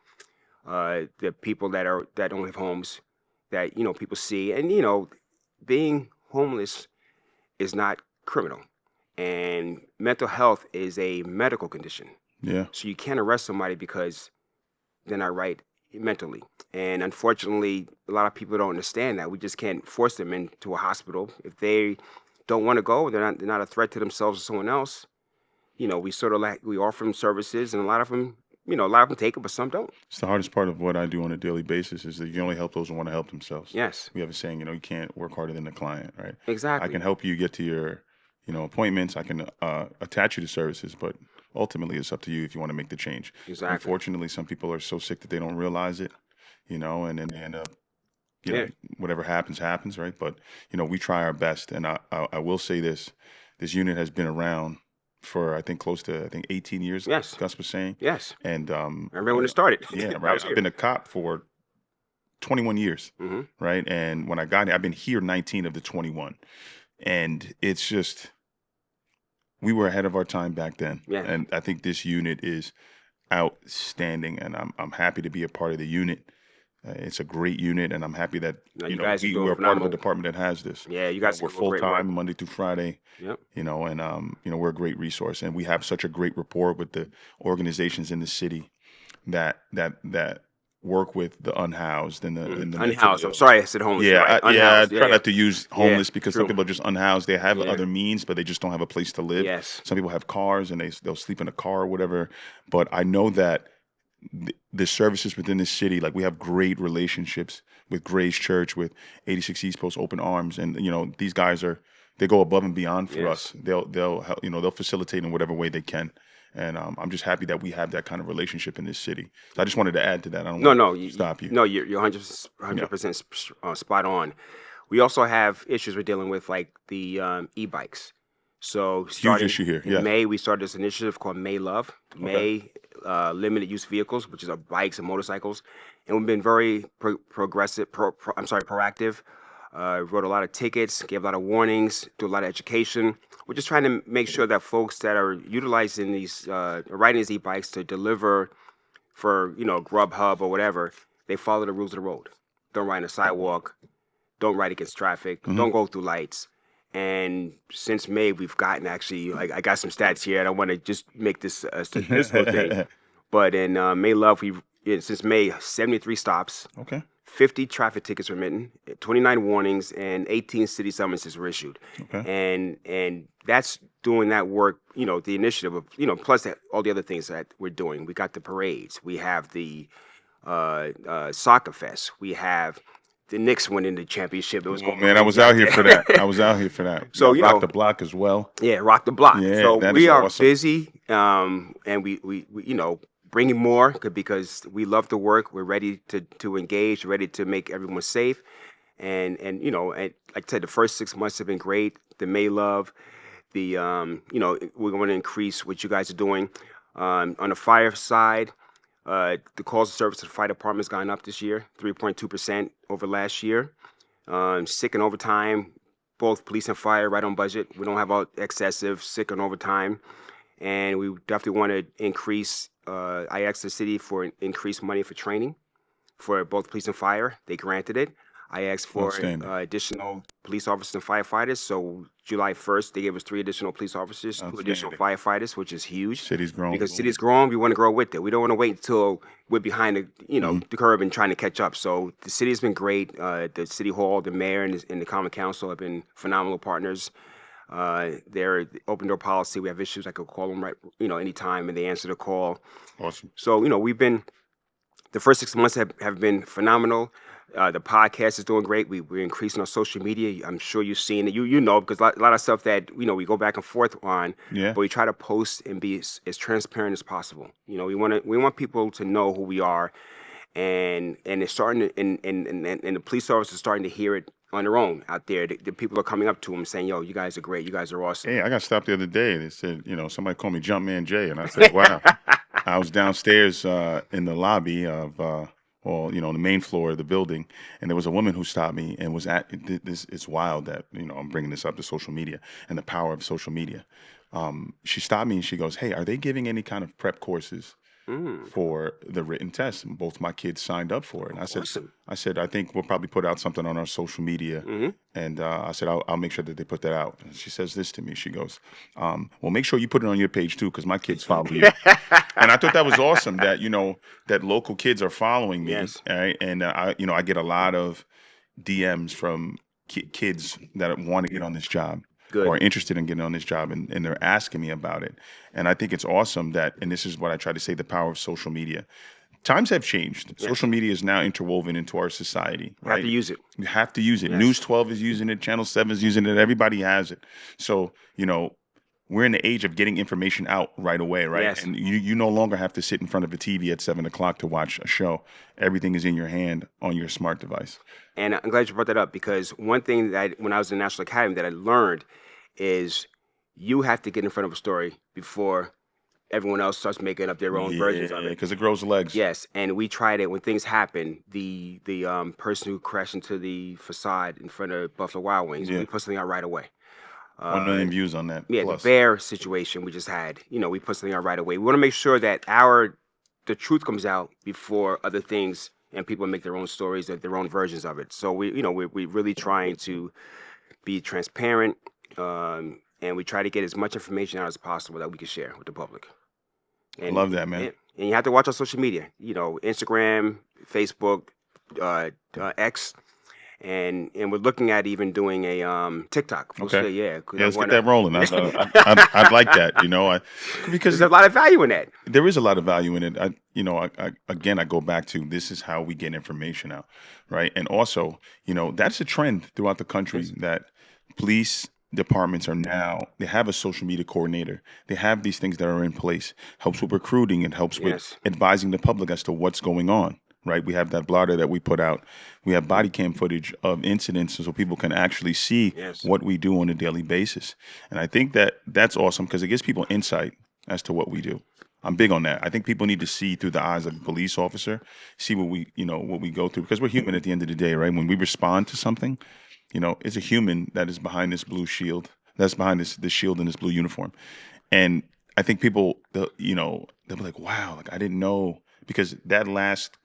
Speaker 2: the people that don't have homes, that people see, and being homeless is not criminal, and mental health is a medical condition.
Speaker 1: Yeah.
Speaker 2: So you can't arrest somebody because they're not right mentally. And unfortunately, a lot of people don't understand that. We just can't force them into a hospital. If they don't want to go, they're not a threat to themselves or someone else. We sort of we offer them services, and a lot of them take it, but some don't.
Speaker 1: It's the hardest part of what I do on a daily basis is that you only help those who want to help themselves.
Speaker 2: Yes.
Speaker 1: We have a saying, you can't work harder than the client, right?
Speaker 2: Exactly.
Speaker 1: I can help you get to your, appointments. I can attach you to services, but ultimately it's up to you if you want to make the change.
Speaker 2: Exactly.
Speaker 1: Unfortunately, some people are so sick that they don't realize it, and then they end up, whatever happens, right? But, we try our best. And I will say this unit has been around for, I think, close to 18 years.
Speaker 2: Yes.
Speaker 1: Gus was saying.
Speaker 2: Yes.
Speaker 1: And
Speaker 2: I remember when it started.
Speaker 1: Yeah, right. I've been a cop for 21 years,
Speaker 2: Mm-hmm.
Speaker 1: right? And when I got here, I've been here 19 of the 21. And it's just, we were ahead of our time back then.
Speaker 2: Yeah.
Speaker 1: And I think this unit is outstanding, and I'm happy to be a part of the unit. It's a great unit, and I'm happy that
Speaker 2: You guys are doing
Speaker 1: we're part of a
Speaker 2: phenomenal.
Speaker 1: department that has this.
Speaker 2: Yeah, you guys
Speaker 1: We're
Speaker 2: do
Speaker 1: full
Speaker 2: great work.
Speaker 1: time Monday through Friday.
Speaker 2: Yep.
Speaker 1: And we're a great resource, and we have such a great rapport with the organizations in the city that work with the unhoused and the
Speaker 2: Unhoused. I'm sorry, I said homeless.
Speaker 1: Yeah,
Speaker 2: Right.
Speaker 1: I
Speaker 2: Unhoused.
Speaker 1: try not to use homeless
Speaker 2: Yeah,
Speaker 1: because
Speaker 2: true.
Speaker 1: some people are just unhoused. They have
Speaker 2: Yeah.
Speaker 1: other means, but they just don't have a place to live.
Speaker 2: Yes.
Speaker 1: Some people have cars and they'll sleep in a car or whatever. But I know that the services within this city, like we have great relationships with Grace Church, with 86 East Post Open Arms, and these guys they go above and beyond for
Speaker 2: Yes.
Speaker 1: us. They'll help, they'll facilitate in whatever way they can. and I'm just happy that we have that kind of relationship in this city. So I just wanted to add to that. I don't
Speaker 2: No,
Speaker 1: want
Speaker 2: no,
Speaker 1: to stop you.
Speaker 2: no. You're 100% spot on. We also have issues we're dealing with, like the e-bikes. So
Speaker 1: Huge
Speaker 2: starting
Speaker 1: issue here.
Speaker 2: in
Speaker 1: Yeah.
Speaker 2: May, we started this initiative called May Love,
Speaker 1: Okay.
Speaker 2: May limited use vehicles, which is bikes and motorcycles, and we've been very progressive. Proactive. Wrote a lot of tickets, gave a lot of warnings, do a lot of education. We're just trying to make sure that folks that are utilizing these, riding these e-bikes to deliver for Grubhub or whatever, they follow the rules of the road. Don't ride on the sidewalk. Don't ride against traffic.
Speaker 1: Hmm.
Speaker 2: Don't go through lights. And since May, we've gotten actually, like, I got some stats here. I don't want to just make this a statistical thing, but in May Love, since May, 73 stops,
Speaker 1: Okay.
Speaker 2: 50 traffic tickets were written, 29 warnings, and 18 city summonses were issued.
Speaker 1: Okay.
Speaker 2: And that's doing that work, the initiative of, plus all the other things that we're doing. We got the parades. We have the soccer fest. We have the Knicks winning the championship. It was
Speaker 1: Oh
Speaker 2: going
Speaker 1: man, I was
Speaker 2: crazy
Speaker 1: out
Speaker 2: out
Speaker 1: here for
Speaker 2: there.
Speaker 1: that. I was out here for that.
Speaker 2: So,
Speaker 1: Rock the block as well.
Speaker 2: yeah, rock the block.
Speaker 1: Yeah,
Speaker 2: So
Speaker 1: that
Speaker 2: we
Speaker 1: is
Speaker 2: are
Speaker 1: awesome.
Speaker 2: busy, and we bringing more because we love the work. We're ready to engage, ready to make everyone safe, and like I said, the first 6 months have been great. The May Love, we're going to increase what you guys are doing on the fire side. The calls of service to the fire department has gone up this year, 3.2% over last year. Sick and overtime, both police and fire, right on budget. We don't have excessive sick and overtime, and we definitely want to increase. I asked the city for increased money for training for both police and fire. They granted it. I asked for additional police officers and firefighters. So July 1st, they gave us 3 additional police officers, 2 additional firefighters, which is huge.
Speaker 1: City's grown.
Speaker 2: Because city's grown, we want to grow with it. We don't want to wait until we're behind the curve and trying to catch up. So the city has been great. The city hall, the mayor, and the common council have been phenomenal partners. Their open door policy. We have issues. I could call them anytime, and they answer the call.
Speaker 1: Awesome.
Speaker 2: So we've been. The first 6 months have been phenomenal. The podcast is doing great. We're increasing our social media. I'm sure you've seen it. You know, because a lot of stuff that we go back and forth on.
Speaker 1: Yeah.
Speaker 2: But we try to post and be as transparent as possible. We want people to know who we are, and it's starting to, and the police officers are starting to hear it on their own out there. The people are coming up to them saying, "Yo, you guys are great. You guys are awesome."
Speaker 1: Hey, I got stopped the other day. They said, somebody called me Jumpman Jay, and I said, "Wow." I was downstairs in the lobby of, the main floor of the building, and there was a woman who stopped me and was at this. It's wild that I'm bringing this up to social media and the power of social media. She stopped me and she goes, "Hey, are they giving any kind of prep courses for the written test?" And both my kids signed up for it. And
Speaker 2: Awesome.
Speaker 1: I said, "I think we'll probably put out something on our social media." And I said, I'll make sure that they put that out. And she says this to me. She goes, "Well, make sure you put it on your page too, because my kids follow you." And I thought that was awesome that that local kids are following me.
Speaker 2: Yes.
Speaker 1: Right? And I get a lot of DMs from kids that want to get on this job.
Speaker 2: Good.
Speaker 1: Or interested in getting on this job, and they're asking me about it. And I think it's awesome that, and this is what I try to say, the power of social media. Times have changed.
Speaker 2: Yes.
Speaker 1: Social media is now interwoven into our society.
Speaker 2: You have to use it.
Speaker 1: You have to use it.
Speaker 2: Yes.
Speaker 1: News 12 is using it. Channel 7 is using it. Everybody has it. So, we're in the age of getting information out right away, right?
Speaker 2: Yes.
Speaker 1: And you no longer have to sit in front of a TV at 7 o'clock to watch a show. Everything is in your hand on your smart device.
Speaker 2: And I'm glad you brought that up, because one thing that when I was in the National Academy that I learned is you have to get in front of a story before everyone else starts making up their own versions of it.
Speaker 1: Because it grows legs.
Speaker 2: Yes, and we tried it when things happen. The person who crashed into the facade in front of Buffalo Wild Wings, we put something out right away.
Speaker 1: 1 million views on that.
Speaker 2: Yeah,
Speaker 1: plus.
Speaker 2: the bear situation we just had. We put something out right away. We want to make sure that the truth comes out before other things, and people make their own stories or their own versions of it. So we're really trying to be transparent, and we try to get as much information out as possible that we can share with the public.
Speaker 1: I love that, man.
Speaker 2: And you have to watch our social media. Instagram, Facebook, X. And we're looking at even doing a TikTok.
Speaker 1: Okay.
Speaker 2: Yeah,
Speaker 1: let's get that rolling. I'd like that, because
Speaker 2: there's a lot of value in that.
Speaker 1: There is a lot of value in it. I go back to, this is how we get information out, right? And also, that's a trend throughout the country that police departments are now, they have a social media coordinator. They have these things that are in place. Helps with recruiting and helps with
Speaker 2: Yes.
Speaker 1: advising the public as to what's going on. Right, we have that blotter that we put out. We have body cam footage of incidents, so people can actually see
Speaker 2: Yes.
Speaker 1: what we do on a daily basis. And I think that that's awesome because it gives people insight as to what we do. I'm big on that. I think people need to see through the eyes of a police officer, see what we, what we go through, because we're human at the end of the day, right? When we respond to something, it's a human that is behind this blue shield, that's behind this shield in this blue uniform. And I think people, they'll be like, wow, like I didn't know, because that last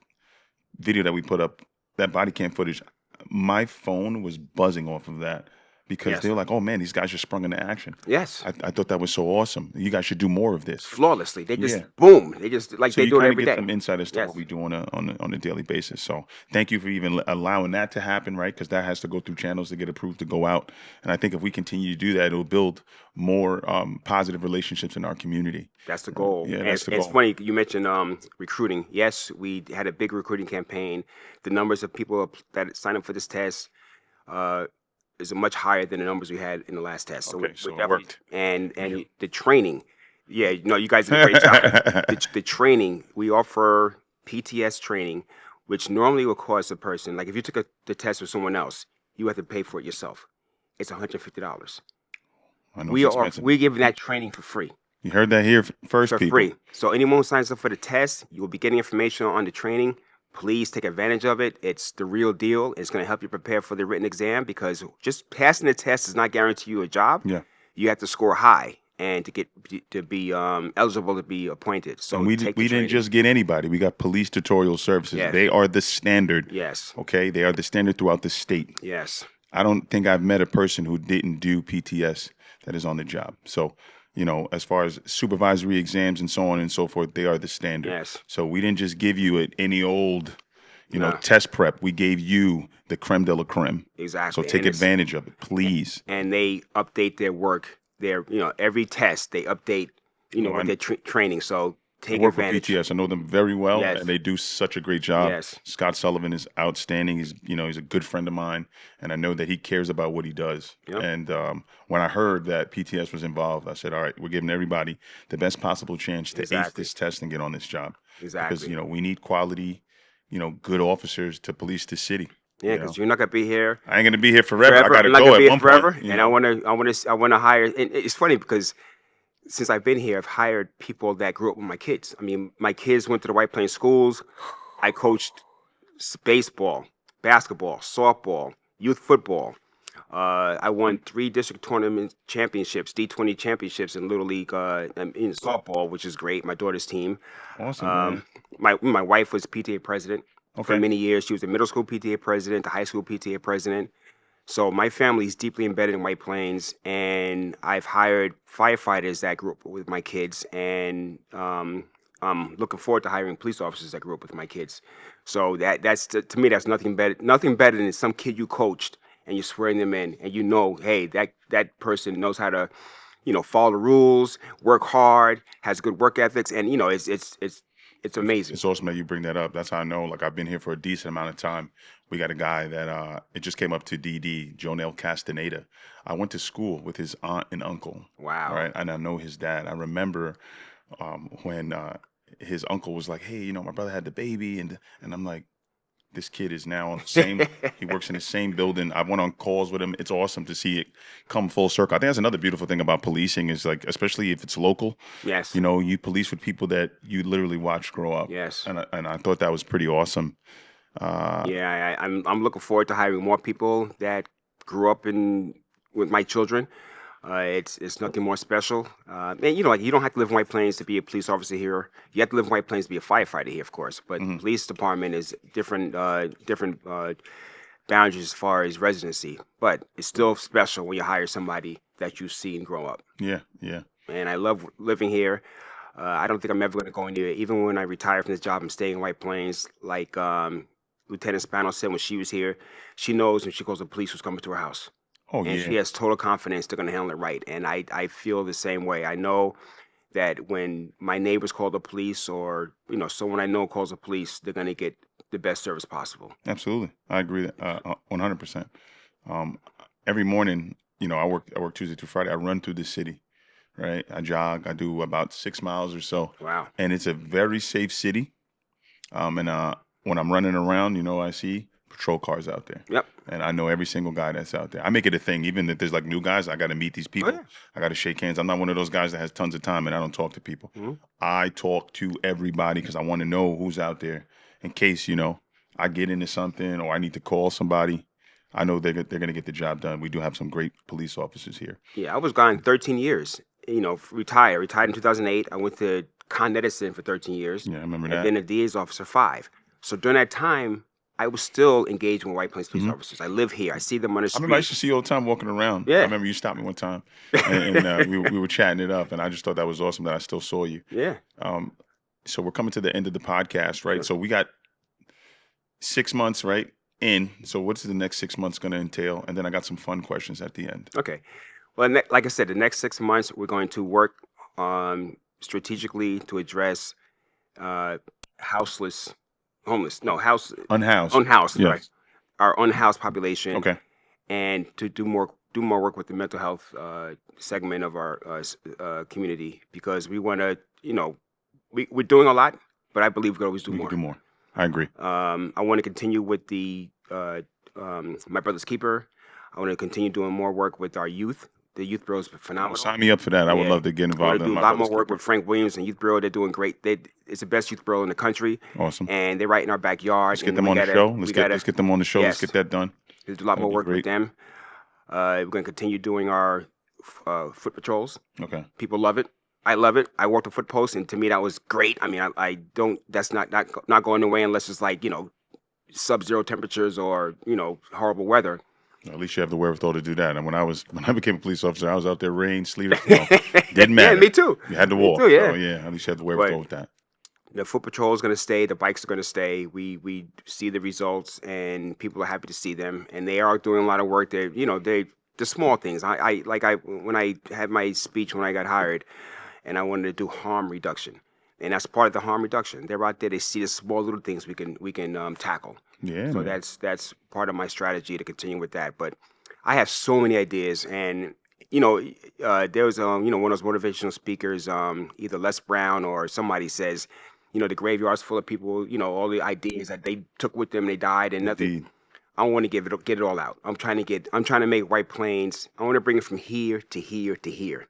Speaker 1: video that we put up, that body cam footage, my phone was buzzing off of that because they
Speaker 2: Yes.
Speaker 1: were like, oh man, these guys just sprung into action.
Speaker 2: Yes.
Speaker 1: I thought that was so awesome. You guys should do more of this.
Speaker 2: Flawlessly. They just
Speaker 1: Yeah.
Speaker 2: boom. They just like
Speaker 1: So
Speaker 2: they
Speaker 1: you
Speaker 2: do it
Speaker 1: kind of
Speaker 2: every
Speaker 1: get
Speaker 2: day.
Speaker 1: some insight as to what
Speaker 2: Yes.
Speaker 1: we do on a daily basis. So thank you for even allowing that to happen, right? Because that has to go through channels to get approved to go out. And I think if we continue to do that, it'll build more positive relationships in our community.
Speaker 2: That's the goal.
Speaker 1: Yeah,
Speaker 2: And
Speaker 1: that's the
Speaker 2: it's
Speaker 1: goal.
Speaker 2: funny you mentioned recruiting. Yes, we had a big recruiting campaign. The numbers of people that signed up for this test uh, is much higher than the numbers we had in the last test. So
Speaker 1: Okay,
Speaker 2: we're
Speaker 1: so it
Speaker 2: definitely
Speaker 1: worked.
Speaker 2: and the training. Yeah, you guys did a great job. The training we offer PTS training, which normally would cost a person, like if you took the test with someone else, you have to pay for it yourself. It's $150.
Speaker 1: I know it's expensive.
Speaker 2: We're giving that training for free.
Speaker 1: You heard that here first,
Speaker 2: For
Speaker 1: people.
Speaker 2: free. So anyone who signs up for the test, you will be getting information on the training. Please take advantage of it. It's the real deal. It's going to help you prepare for the written exam because just passing the test does not guarantee you a job.
Speaker 1: Yeah.
Speaker 2: You have to score high and to be eligible to be appointed. So
Speaker 1: And we
Speaker 2: take the
Speaker 1: didn't
Speaker 2: training.
Speaker 1: just get anybody. We got police tutorial services.
Speaker 2: Yes.
Speaker 1: They are the standard.
Speaker 2: Yes.
Speaker 1: Okay, they are the standard throughout the state.
Speaker 2: Yes.
Speaker 1: I don't think I've met a person who didn't do PTS that is on the job. So, as far as supervisory exams and so on and so forth, they are the standard.
Speaker 2: Yes.
Speaker 1: So we didn't just give you any old,
Speaker 2: No.
Speaker 1: test prep. We gave you the creme de la creme.
Speaker 2: Exactly.
Speaker 1: So take
Speaker 2: And it's-
Speaker 1: advantage of it, please.
Speaker 2: And they update their work. Every test they update.
Speaker 1: Oh,
Speaker 2: With their training. So
Speaker 1: I
Speaker 2: take
Speaker 1: work with
Speaker 2: advantage.
Speaker 1: PTS. I know them very well,
Speaker 2: Yes.
Speaker 1: and they do such a great job.
Speaker 2: Yes.
Speaker 1: Scott Sullivan is outstanding. He's a good friend of mine, and I know that he cares about what he does.
Speaker 2: Yep.
Speaker 1: And when I heard that PTS was involved, I said, all right, we're giving everybody the best possible chance to ace
Speaker 2: Exactly.
Speaker 1: this test and get on this job.
Speaker 2: Exactly.
Speaker 1: Because we need quality, good officers to police the city.
Speaker 2: Yeah, because you're not gonna be here
Speaker 1: I ain't gonna be here forever. I gotta
Speaker 2: I'm not
Speaker 1: go
Speaker 2: gonna
Speaker 1: at
Speaker 2: be here
Speaker 1: one
Speaker 2: forever.
Speaker 1: point.
Speaker 2: And I wanna hire. And it's funny because since I've been here, I've hired people that grew up with my kids. I mean, my kids went to the White Plains schools. I coached baseball, basketball, softball, youth football. I won 3 district tournament championships, D20 championships in Little League in softball, which is great. My daughter's team.
Speaker 1: Awesome, man.
Speaker 2: My wife was PTA president for
Speaker 1: Okay.
Speaker 2: many years. She was the middle school PTA president, the high school PTA president. So my family is deeply embedded in White Plains, and I've hired firefighters that grew up with my kids, and I'm looking forward to hiring police officers that grew up with my kids. So that's to me that's nothing better than some kid you coached and you're swearing them in, and hey, that person knows how to, follow the rules, work hard, has good work ethics, and it's amazing.
Speaker 1: It's awesome that you bring that up. That's how I know. Like I've been here for a decent amount of time. We got a guy that it just came up to DD, Jonel Castaneda. I went to school with his aunt and uncle.
Speaker 2: Wow.
Speaker 1: Right, and I know his dad. I remember when his uncle was like, "Hey, my brother had the baby," and I'm like, this kid is now on the same. He works in the same building. I went on calls with him. It's awesome to see it come full circle. I think that's another beautiful thing about policing is like, especially if it's local.
Speaker 2: Yes.
Speaker 1: You police with people that you literally watch grow up.
Speaker 2: Yes.
Speaker 1: And I thought that was pretty awesome.
Speaker 2: Yeah, I'm looking forward to hiring more people that grew up with my children. It's nothing more special. And like you don't have to live in White Plains to be a police officer here. You have to live in White Plains to be a firefighter here, of course. But the police department is different boundaries as far as residency. But it's still special when you hire somebody that you've seen grow up.
Speaker 1: Yeah, yeah.
Speaker 2: And I love living here. I don't think I'm ever going to go anywhere. Even when I retire from this job, I'm staying in White Plains. Like Lieutenant Spano said when she was here, she knows when she calls the police who's coming to her house.
Speaker 1: Oh,
Speaker 2: And
Speaker 1: yeah.
Speaker 2: she has total confidence they're going to handle it right. And I feel the same way. I know that when my neighbors call the police or, someone I know calls the police, they're going to get the best service possible.
Speaker 1: Absolutely. I agree that 100%. Every morning I work Tuesday through Friday. I run through the city, right? I jog. I do about 6 miles or so,
Speaker 2: Wow.
Speaker 1: and it's a very safe city. And when I'm running around, I see patrol cars out there,
Speaker 2: Yep.
Speaker 1: and I know every single guy that's out there. I make it a thing, even if there's like new guys. I got to meet these
Speaker 2: Oh
Speaker 1: people.
Speaker 2: yeah.
Speaker 1: I got to shake hands. I'm not one of those guys that has tons of time and I don't talk to people.
Speaker 2: Hmm.
Speaker 1: I talk to everybody because I want to know who's out there in case I get into something or I need to call somebody. I know they're going to get the job done. We do have some great police officers here.
Speaker 2: Yeah, I was gone 13 years. Retired in 2008. I went to Con Edison for 13 years,
Speaker 1: Yeah, I remember
Speaker 2: and
Speaker 1: that.
Speaker 2: then a DA's officer 5. So during that time, I was still engaged with White Plains police
Speaker 1: Hmm.
Speaker 2: officers. I live here. I see them on the
Speaker 1: I remember I used
Speaker 2: street.
Speaker 1: to see you all the time walking around. I
Speaker 2: Yeah.
Speaker 1: remember you stopped me one time, and we were chatting it up, and I just thought that was awesome that I still saw you.
Speaker 2: Yeah.
Speaker 1: So we're coming to the end of the podcast, right?
Speaker 2: Sure.
Speaker 1: So we got 6 months, right? So what's the next 6 months going to entail? And then I got some fun questions at the end.
Speaker 2: Okay. Well, like I said, the next 6 months we're going to work strategically to address houseless, homeless, no house,
Speaker 1: Unhoused.
Speaker 2: unhoused,
Speaker 1: Yes.
Speaker 2: right? Our unhoused population,
Speaker 1: Okay.
Speaker 2: and to do more work with the mental health segment of our community, because we want to, we're doing a lot, but I believe we could always do
Speaker 1: We
Speaker 2: more.
Speaker 1: can do more. I agree.
Speaker 2: I want to continue with the My Brother's Keeper. I want to continue doing more work with our youth. The Youth Bureau is phenomenal.
Speaker 1: Sign me up for that. I would
Speaker 2: Yeah.
Speaker 1: love to get
Speaker 2: I want
Speaker 1: involved
Speaker 2: to
Speaker 1: in
Speaker 2: do a
Speaker 1: my
Speaker 2: lot more
Speaker 1: brother's
Speaker 2: work
Speaker 1: keeper.
Speaker 2: with Frank Williams and Youth Bureau. They're doing great. It's the best youth bureau in the country,
Speaker 1: Awesome.
Speaker 2: and they're right in our backyard.
Speaker 1: Let's get
Speaker 2: and
Speaker 1: them
Speaker 2: we
Speaker 1: on the
Speaker 2: gotta-
Speaker 1: show.
Speaker 2: we
Speaker 1: Let's
Speaker 2: gotta-
Speaker 1: get them on the show. Let's
Speaker 2: Yes.
Speaker 1: get that done.
Speaker 2: There's a lot
Speaker 1: That'd
Speaker 2: more
Speaker 1: be
Speaker 2: work
Speaker 1: great.
Speaker 2: with them. We're going to continue doing our foot patrols.
Speaker 1: Okay.
Speaker 2: People love it. I love it. I worked a foot post, and to me that was great. I mean, I don't. That's not going away unless it's like sub-zero temperatures or horrible weather.
Speaker 1: At least you have the wherewithal to do that. And when I became a police officer, I was out there, rain, sleet, or snow. Didn't matter.
Speaker 2: Yeah, me too.
Speaker 1: You had to
Speaker 2: Me
Speaker 1: walk.
Speaker 2: too, yeah.
Speaker 1: So yeah, at least you have the wherewithal
Speaker 2: But
Speaker 1: with that.
Speaker 2: the foot patrol is going to stay. The bikes are going to stay. We see the results, and people are happy to see them. And they are doing a lot of work. They the small things. When I had my speech when I got hired, and I wanted to do harm reduction, and that's part of the harm reduction. They're out there. They see the small little things we can tackle.
Speaker 1: Yeah.
Speaker 2: So
Speaker 1: man.
Speaker 2: that's part of my strategy to continue with that. But I have so many ideas, and there was one of those motivational speakers, either Les Brown or somebody says, the graveyard's full of people, all the ideas that they took with them, they died, and nothing.
Speaker 1: Indeed.
Speaker 2: I want to get it all out. I'm trying to make White Plains. I want to bring it from here to here to here.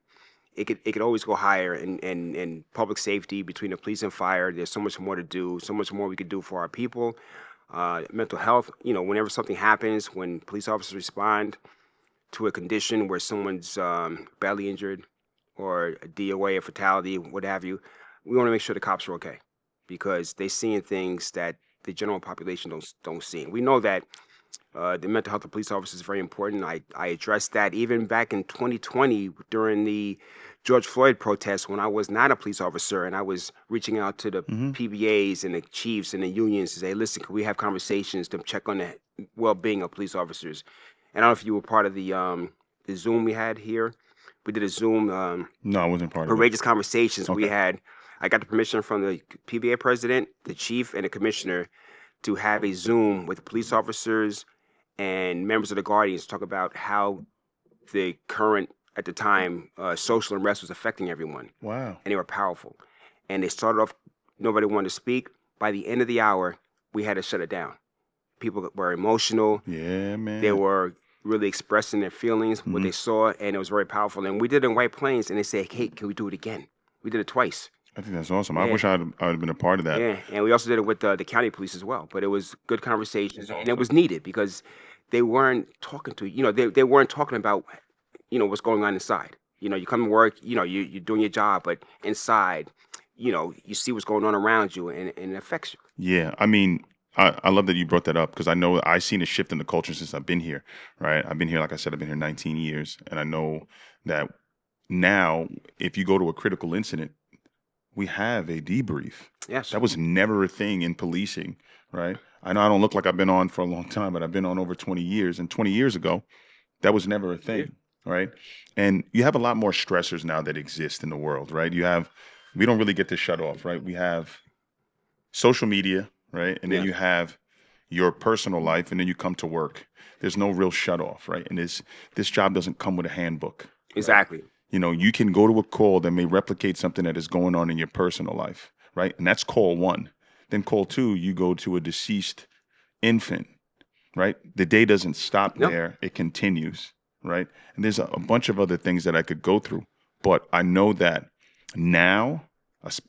Speaker 2: It could always go higher in public safety, between the police and fire. There's so much more to do, so much more we could do for our people. Mental health, whenever something happens, when police officers respond to a condition where someone's badly injured or a DOA, a fatality, what have you, we want to make sure the cops are okay, because they're seeing things that the general population don't see. And we know that the mental health of police officers is very important. I addressed that even back in 2020 during the George Floyd protests, when I was not a police officer, and I was reaching out to the PBAs and the chiefs and the unions to say, listen, can we have conversations to check on the well-being of police officers? And I don't know if you were part of the Zoom we had here. We did a Zoom
Speaker 1: No, I wasn't part of it.
Speaker 2: courageous conversations.
Speaker 1: Okay.
Speaker 2: I got the permission from the PBA president, the chief, and the commissioner to have a Zoom with police officers and members of the Guardians to talk about how the current, at the time, social unrest was affecting everyone.
Speaker 1: Wow.
Speaker 2: And they were powerful. And they started off, nobody wanted to speak. By the end of the hour, we had to shut it down. People were emotional.
Speaker 1: Yeah, man.
Speaker 2: They were really expressing their feelings, what they saw, and it was very powerful. And we did it in White Plains, and they said, hey, can we do it again? We did it twice.
Speaker 1: I think that's awesome. I
Speaker 2: Yeah.
Speaker 1: wish I'd have been a part of that.
Speaker 2: Yeah, and we also did it with the county police as well. But it was good conversations, and it was needed because they weren't talking to they weren't talking about what's going on inside. You come to work, you're doing your job, but inside, you see what's going on around you, and it affects you.
Speaker 1: Yeah, I mean, I love that you brought that up because I know I've seen a shift in the culture since I've been here, right? I've been here, like I said, I've been here 19 years, and I know that now if you go to a critical incident, we have a debrief.
Speaker 2: Yes.
Speaker 1: That was never a thing in policing, right? I know I don't look like I've been on for a long time, but I've been on over 20 years, and 20 years ago, that was never a thing, right? And you have a lot more stressors now that exist in the world, right? We don't really get to shut off, right? We have social media, right? And then
Speaker 2: Yeah.
Speaker 1: you have your personal life, and then you come to work. There's no real shut off, right? And this job doesn't come with a handbook.
Speaker 2: Exactly.
Speaker 1: You know, you can go to a call that may replicate something that is going on in your personal life, right? And that's call one. Then call two, you go to a deceased infant, right? The day doesn't stop
Speaker 2: No.
Speaker 1: there, it continues, right? And there's a bunch of other things that I could go through. But I know that now,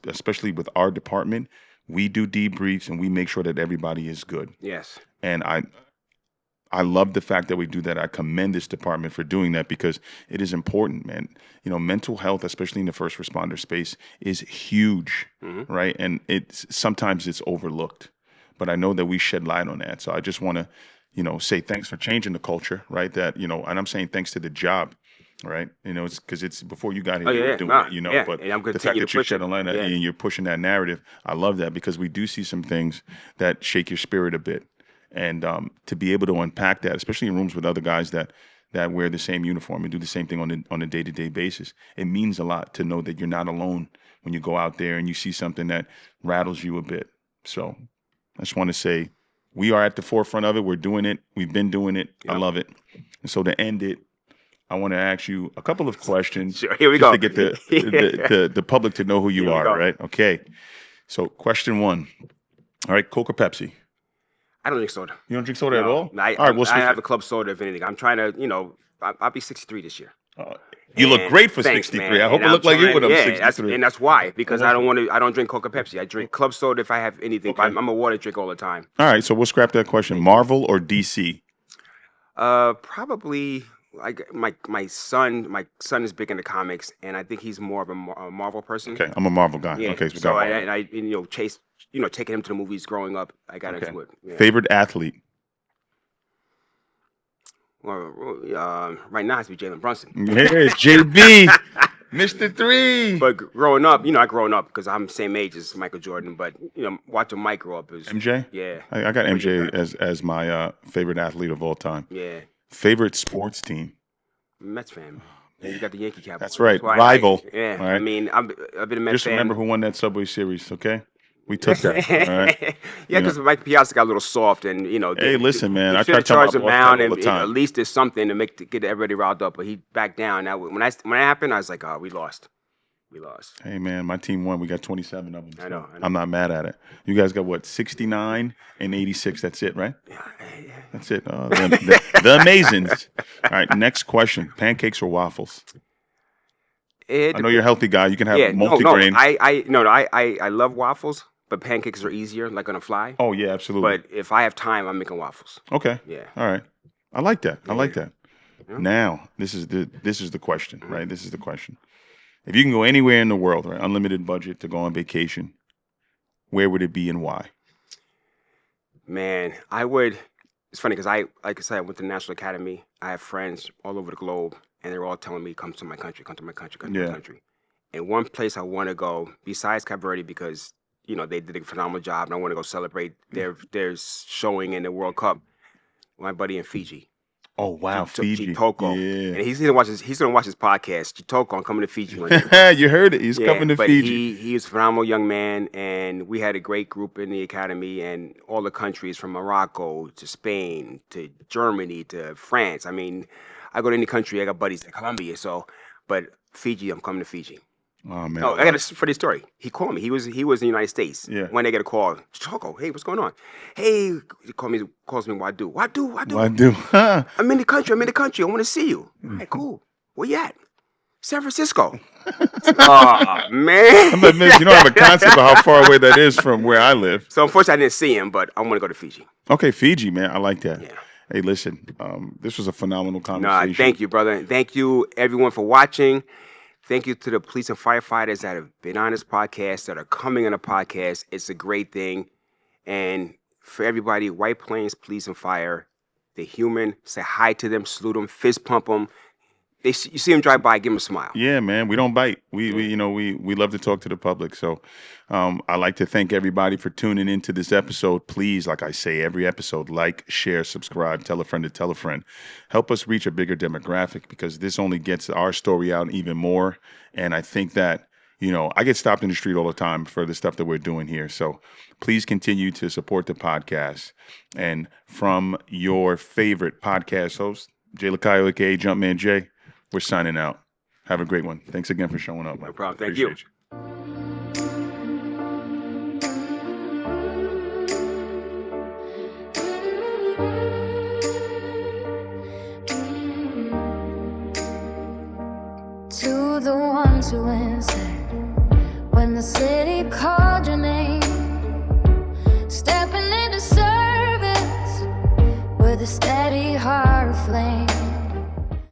Speaker 1: especially with our department, we do debriefs and we make sure that everybody is good.
Speaker 2: Yes.
Speaker 1: And I love the fact that we do that. I commend this department for doing that because it is important, man. You know, mental health, especially in the first responder space, is huge, right? And sometimes it's overlooked. But I know that we shed light on that. So I just want to, you know, say thanks for changing the culture, right? That, you know, and I'm saying thanks to the job, right? You know, it's because it's before you got here, you were doing it, you know. But
Speaker 2: and I'm
Speaker 1: the fact that you're shedding light on it
Speaker 2: Yeah.
Speaker 1: and you're pushing that narrative, I love that because we do see some things that shake your spirit a bit. And to be able to unpack that, especially in rooms with other guys that wear the same uniform and do the same thing on a day-to-day basis, it means a lot to know that you're not alone when you go out there and you see something that rattles you a bit. So I just want to say we are at the forefront of it. We're doing it. We've been doing it.
Speaker 2: Yep.
Speaker 1: I love it. And so to end it, I want to ask you a couple of questions.
Speaker 2: Sure, here we
Speaker 1: just
Speaker 2: go.
Speaker 1: to get the public to know who you
Speaker 2: Here we
Speaker 1: are,
Speaker 2: go.
Speaker 1: right? Okay. So question one. All right, Coke or Pepsi?
Speaker 2: I don't drink soda.
Speaker 1: You don't drink soda at all?
Speaker 2: I,
Speaker 1: All right, we'll
Speaker 2: I
Speaker 1: switch
Speaker 2: have
Speaker 1: it.
Speaker 2: a club soda, if anything. I'm trying to, you know, I'll be 63 this year.
Speaker 1: You look
Speaker 2: And
Speaker 1: great for
Speaker 2: thanks,
Speaker 1: 63.
Speaker 2: man.
Speaker 1: I hope
Speaker 2: And
Speaker 1: it looked like you
Speaker 2: trying-
Speaker 1: when I'm
Speaker 2: yeah,
Speaker 1: 63.
Speaker 2: that's why. Because I don't drink Coke or Pepsi. I drink club soda if I have anything.
Speaker 1: Okay.
Speaker 2: I'm a water drink all the time.
Speaker 1: All right, so we'll scrap that question. Marvel or DC?
Speaker 2: Probably like my son. My son is big into comics, and I think he's more of a Marvel person.
Speaker 1: Okay, I'm a Marvel guy.
Speaker 2: Yeah.
Speaker 1: Okay, so we
Speaker 2: So
Speaker 1: got
Speaker 2: I you know taking him to the movies growing up. I got into it. Yeah.
Speaker 1: favorite athlete?
Speaker 2: Well, right now it's be Jalen Brunson.
Speaker 1: Yeah, JB, Mr. 3.
Speaker 2: But growing up, you know, I growing up because I'm the same age as Michael Jordan. But you know, watching Mike grow up is
Speaker 1: MJ?
Speaker 2: Yeah.
Speaker 1: I got MJ as my favorite athlete of all time.
Speaker 2: Yeah.
Speaker 1: Favorite sports team?
Speaker 2: Mets fan. And you got the Yankee cap.
Speaker 1: That's right,
Speaker 2: why
Speaker 1: rival.
Speaker 2: Yeah.
Speaker 1: All right.
Speaker 2: I mean, I've been a Mets
Speaker 1: Just
Speaker 2: fan.
Speaker 1: remember who won that Subway Series, okay? We took that. All right.
Speaker 2: Yeah, because Mike Piazza got a little soft, and you know.
Speaker 1: Hey, listen, man,
Speaker 2: they
Speaker 1: I
Speaker 2: should
Speaker 1: try
Speaker 2: have
Speaker 1: to tell my
Speaker 2: charged him
Speaker 1: boss
Speaker 2: down,
Speaker 1: that all
Speaker 2: and
Speaker 1: the time.
Speaker 2: at least there's something to get everybody riled up. But he backed down. Now, when that happened, I was like, oh, we lost. We lost.
Speaker 1: Hey, man, my team won. We got 27 of them.
Speaker 2: I know.
Speaker 1: I'm not mad at it. You guys got what, 69 and 86. That's it, right?
Speaker 2: Yeah.
Speaker 1: That's it. The Amazings. All right, next question. Pancakes or waffles? I know you're a healthy guy. You can have multigrain.
Speaker 2: I love waffles, but pancakes are easier, like on a fly.
Speaker 1: Oh, yeah, absolutely.
Speaker 2: But if I have time, I'm making waffles.
Speaker 1: Okay.
Speaker 2: Yeah.
Speaker 1: All right. I like that. I like that.
Speaker 2: Yeah.
Speaker 1: Now, this is the question, right? This is the question. If you can go anywhere in the world, right, unlimited budget to go on vacation, where would it be and why?
Speaker 2: Man, I would. It's funny because like I said, I went to the National Academy. I have friends all over the globe, and they're all telling me, come to my country, come to my country, come to my country. And one place I want to go, besides Cape Verde, because, you know, they did a phenomenal job, and I want to go celebrate their showing in the World Cup. My buddy in Fiji.
Speaker 1: Oh, wow, Fiji.
Speaker 2: Chitoko.
Speaker 1: Yeah.
Speaker 2: And he's gonna watch this podcast. Chitoko, I'm coming to Fiji one day.
Speaker 1: You heard it. He's coming to Fiji.
Speaker 2: But he was a phenomenal young man, and we had a great group in the academy, and all the countries from Morocco to Spain to Germany to France. I mean, I go to any country, I got buddies in Colombia. So, but Fiji, I'm coming to Fiji.
Speaker 1: Oh, man.
Speaker 2: Oh, I got a funny story. He called me. He was in the United States.
Speaker 1: Yeah.
Speaker 2: When they get a call, Chitoko, hey, what's going on? Hey, he calls me Wadu.
Speaker 1: Wadu.
Speaker 2: I'm in the country. I want to see you. All right, cool. Where you at? San Francisco. Oh, man.
Speaker 1: You don't have a concept of how far away that is from where I live.
Speaker 2: So, unfortunately, I didn't see him, but I want to go to Fiji.
Speaker 1: Okay, Fiji, man. I like that.
Speaker 2: Yeah.
Speaker 1: Hey, listen, this was a phenomenal conversation.
Speaker 2: Thank you, brother. Thank you, everyone, for watching. Thank you to the police and firefighters that have been on this podcast, that are coming on the podcast. It's a great thing. And for everybody, White Plains Police and Fire, they're human. Say hi to them, salute them, fist pump them. You see them drive by, give them a smile.
Speaker 1: Yeah, man, we don't bite. We love to talk to the public. So I'd like to thank everybody for tuning into this episode. Please, like I say, every episode, like, share, subscribe, tell a friend to tell a friend. Help us reach a bigger demographic because this only gets our story out even more. And I think that, I get stopped in the street all the time for the stuff that we're doing here. So please continue to support the podcast. And from your favorite podcast host, Jay Lacayo, aka Jumpman Jay, we're signing out. Have a great one. Thanks again for showing up.
Speaker 2: No problem. Thank
Speaker 1: Appreciate
Speaker 2: you.
Speaker 3: To the ones who answered when the city called your name, stepping into service with a steady heart of flame.